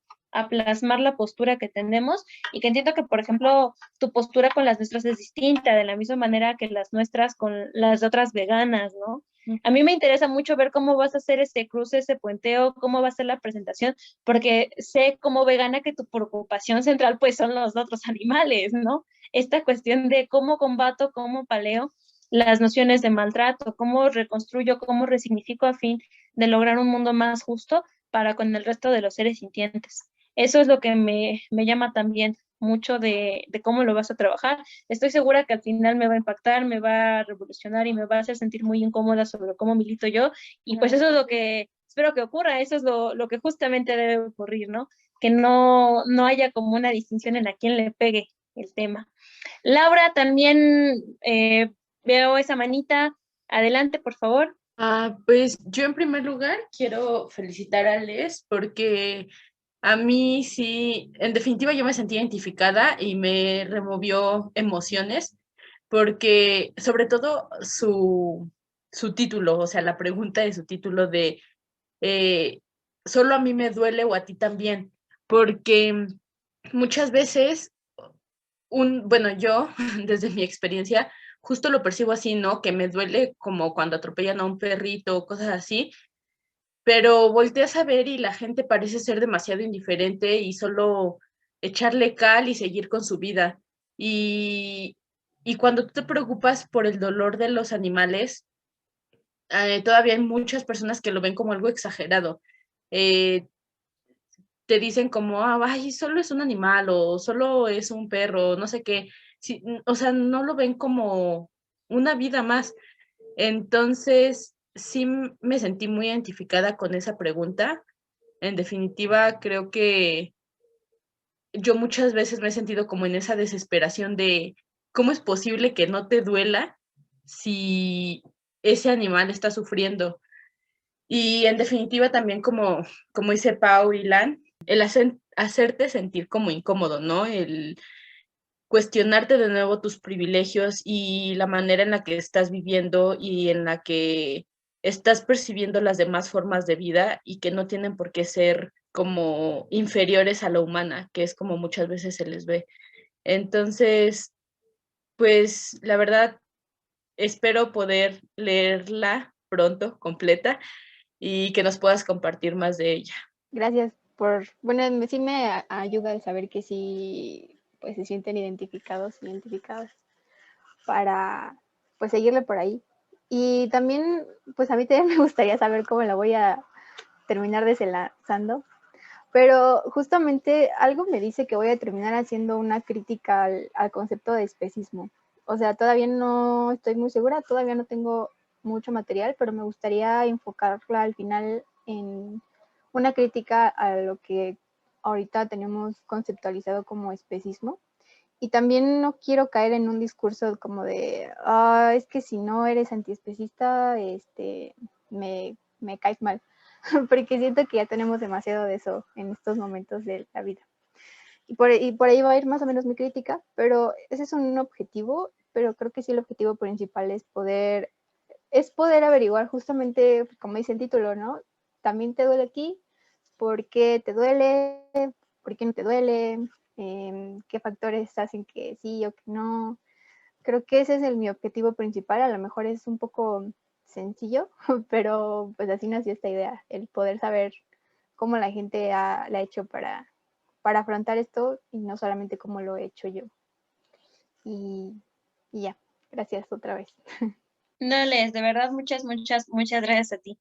plasmar la postura que tenemos, y que entiendo que, por ejemplo, tu postura con las nuestras es distinta, de la misma manera que las nuestras con las otras veganas, ¿no? A mí me interesa mucho ver cómo vas a hacer ese cruce, ese puenteo, cómo va a ser la presentación, porque sé como vegana que tu preocupación central pues son los otros animales, ¿no? Esta cuestión de cómo combato, cómo paleo las nociones de maltrato, cómo reconstruyo, cómo resignifico a fin de lograr un mundo más justo para con el resto de los seres sintientes. Eso es lo que me llama también mucho de cómo lo vas a trabajar. Estoy segura que al final me va a impactar, me va a revolucionar y me va a hacer sentir muy incómoda sobre cómo milito yo, y pues eso es lo que espero que ocurra, eso es lo que justamente debe ocurrir, ¿no? Que no haya como una distinción en a quién le pegue el tema. Laura, también veo esa manita. Adelante, por favor. Pues yo en primer lugar quiero felicitar a Les porque a mí sí, en definitiva yo me sentí identificada y me removió emociones porque sobre todo su título, o sea, la pregunta de su título de eh, ¿solo a mí me duele o a ti también? Porque muchas veces bueno, yo, desde mi experiencia, justo lo percibo así, ¿no? Que me duele como cuando atropellan a un perrito o cosas así, pero volteas a ver y la gente parece ser demasiado indiferente y solo echarle cal y seguir con su vida. Y, y cuando tú te preocupas por el dolor de los animales, todavía hay muchas personas que lo ven como algo exagerado. Eh, Te dicen como, ay, solo es un animal o solo es un perro, no sé qué. Sí, o sea, no lo ven como una vida más. Entonces, sí me sentí muy identificada con esa pregunta. En definitiva, creo que yo muchas veces me he sentido como en esa desesperación de cómo es posible que no te duela si ese animal está sufriendo. Y en definitiva también como dice Pau y Lan, el hacerte sentir como incómodo, ¿no? El cuestionarte de nuevo tus privilegios y la manera en la que estás viviendo y en la que estás percibiendo las demás formas de vida y que no tienen por qué ser como inferiores a la humana, que es como muchas veces se les ve. Entonces, pues la verdad, espero poder leerla pronto, completa, y que nos puedas compartir más de ella. Gracias bueno, sí me ayuda a saber que sí, pues se sienten identificadas para, pues seguirle por ahí. Y también, pues a mí también me gustaría saber cómo la voy a terminar desenlazando, pero justamente algo me dice que voy a terminar haciendo una crítica al concepto de especismo. O sea, todavía no estoy muy segura, todavía no tengo mucho material, pero me gustaría enfocarla al final en una crítica a lo que ahorita tenemos conceptualizado como especismo. Y también no quiero caer en un discurso como de, es que si no eres antiespecista, me caes mal, porque siento que ya tenemos demasiado de eso en estos momentos de la vida. Y por ahí va a ir más o menos mi crítica, pero ese es un objetivo, pero creo que sí el objetivo principal es poder averiguar justamente, como dice el título, ¿no? También te duele a ti, ¿por qué te duele? ¿Por qué no te duele? ¿Qué factores hacen que sí o que no? Creo que ese es mi objetivo principal. A lo mejor es un poco sencillo, pero pues así nació esta idea, el poder saber cómo la gente la ha hecho para afrontar esto y no solamente cómo lo he hecho yo. Y ya, gracias otra vez. No, Les, de verdad, muchas gracias a ti.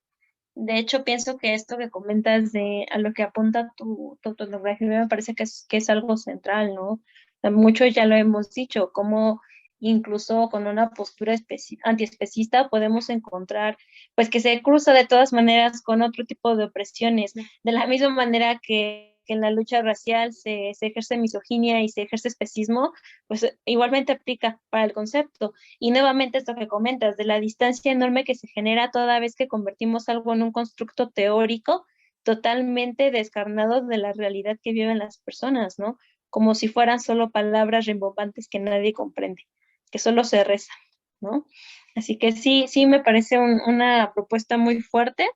De hecho, pienso que esto que comentas a lo que apunta tu autobiografía me parece que es algo central, ¿no? O sea, muchos ya lo hemos dicho, como incluso con una postura antiespecista podemos encontrar, pues que se cruza de todas maneras con otro tipo de opresiones, de la misma manera que en la lucha racial se ejerce misoginia y se ejerce especismo, pues igualmente aplica para el concepto. Y nuevamente esto que comentas, de la distancia enorme que se genera toda vez que convertimos algo en un constructo teórico totalmente descarnado de la realidad que viven las personas, ¿no? Como si fueran solo palabras rimbombantes que nadie comprende, que solo se rezan, ¿no? Así que sí, sí me parece una propuesta muy fuerte.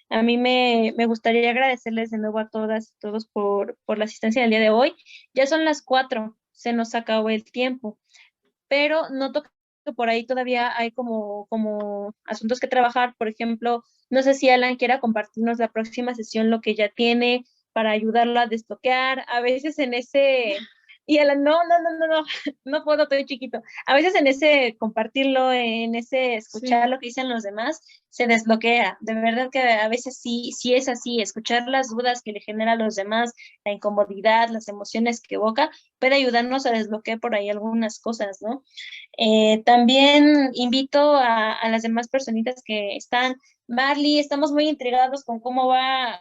A mí me gustaría agradecerles de nuevo a todas y todos por la asistencia del día de hoy. Ya son las 4, se nos acabó el tiempo, pero noto que por ahí todavía hay como asuntos que trabajar. Por ejemplo, no sé si Alan quiera compartirnos la próxima sesión, lo que ya tiene para ayudarlo a desbloquear. A veces en ese... Y Alan, no puedo, estoy chiquito. A veces en ese compartirlo, en ese escuchar lo que dicen los demás, se desbloquea. De verdad que a veces sí es así, escuchar las dudas que le genera a los demás, la incomodidad, las emociones que evoca, puede ayudarnos a desbloquear por ahí algunas cosas, ¿no? También invito a las demás personitas que están. Marley, estamos muy intrigados con cómo va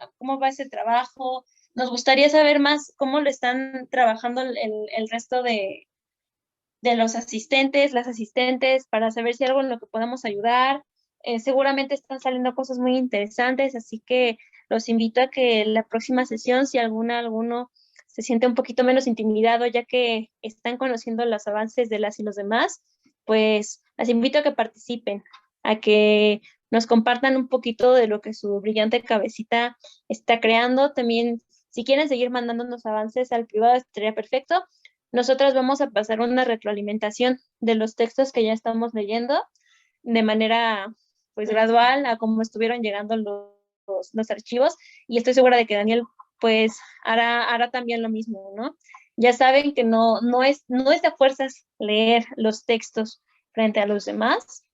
ese trabajo. Nos gustaría saber más cómo lo están trabajando el resto de los asistentes, las asistentes, para saber si hay algo en lo que podamos ayudar. Seguramente están saliendo cosas muy interesantes, así que los invito a que la próxima sesión, si alguno se siente un poquito menos intimidado, ya que están conociendo los avances de las y los demás, pues las invito a que participen, a que nos compartan un poquito de lo que su brillante cabecita está creando. También, si quieren seguir mandándonos avances al privado, estaría perfecto. Nosotras vamos a pasar una retroalimentación de los textos que ya estamos leyendo de manera pues gradual a cómo estuvieron llegando los archivos, y estoy segura de que Daniel pues hará también lo mismo, ¿no? Ya saben que no es de fuerzas leer los textos frente a los demás,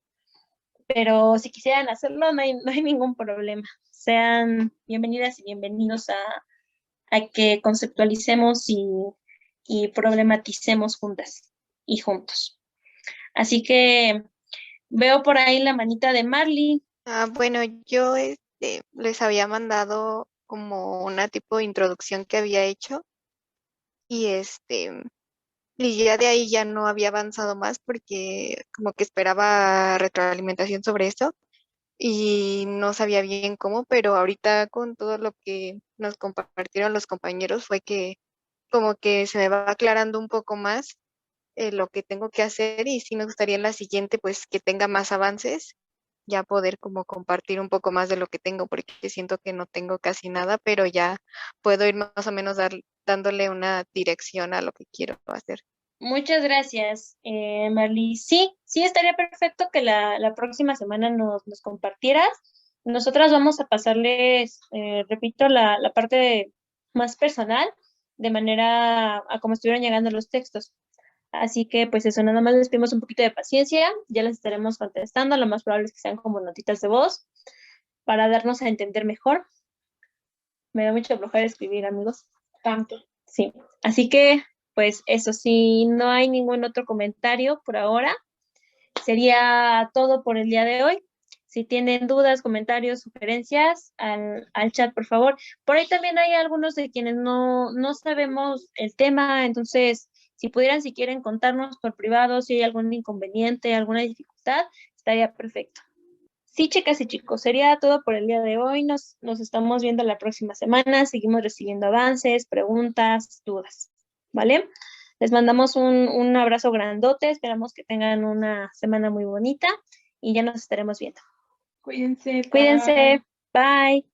pero si quisieran hacerlo no hay ningún problema. Sean bienvenidas y bienvenidos a que conceptualicemos y problematicemos juntas y juntos. Así que veo por ahí la manita de Marley. Bueno, yo les había mandado como una tipo de introducción que había hecho y y ya de ahí ya no había avanzado más porque como que esperaba retroalimentación sobre eso y no sabía bien cómo, pero ahorita con todo lo que nos compartieron los compañeros fue que como que se me va aclarando un poco más lo que tengo que hacer, y sí me gustaría en la siguiente pues que tenga más avances, ya poder como compartir un poco más de lo que tengo, porque siento que no tengo casi nada, pero ya puedo ir más o menos dándole una dirección a lo que quiero hacer. Muchas gracias, Marley. Sí, estaría perfecto que la próxima semana nos compartieras. Nosotras vamos a pasarles, repito, la parte más personal, de manera a cómo estuvieron llegando los textos. Así que, pues eso, nada más les pedimos un poquito de paciencia, ya les estaremos contestando, lo más probable es que sean como notitas de voz, para darnos a entender mejor. Me da mucha flojera escribir, amigos. Tanto. Sí, así que, pues eso, si no hay ningún otro comentario por ahora, sería todo por el día de hoy. Si tienen dudas, comentarios, sugerencias, al chat, por favor. Por ahí también hay algunos de quienes no sabemos el tema, entonces, si pudieran, si quieren contarnos por privado, si hay algún inconveniente, alguna dificultad, estaría perfecto. Sí, chicas y chicos, sería todo por el día de hoy. Nos estamos viendo la próxima semana. Seguimos recibiendo avances, preguntas, dudas, ¿vale? Les mandamos un abrazo grandote. Esperamos que tengan una semana muy bonita y ya nos estaremos viendo. Cuídense. Cuídense. Bye.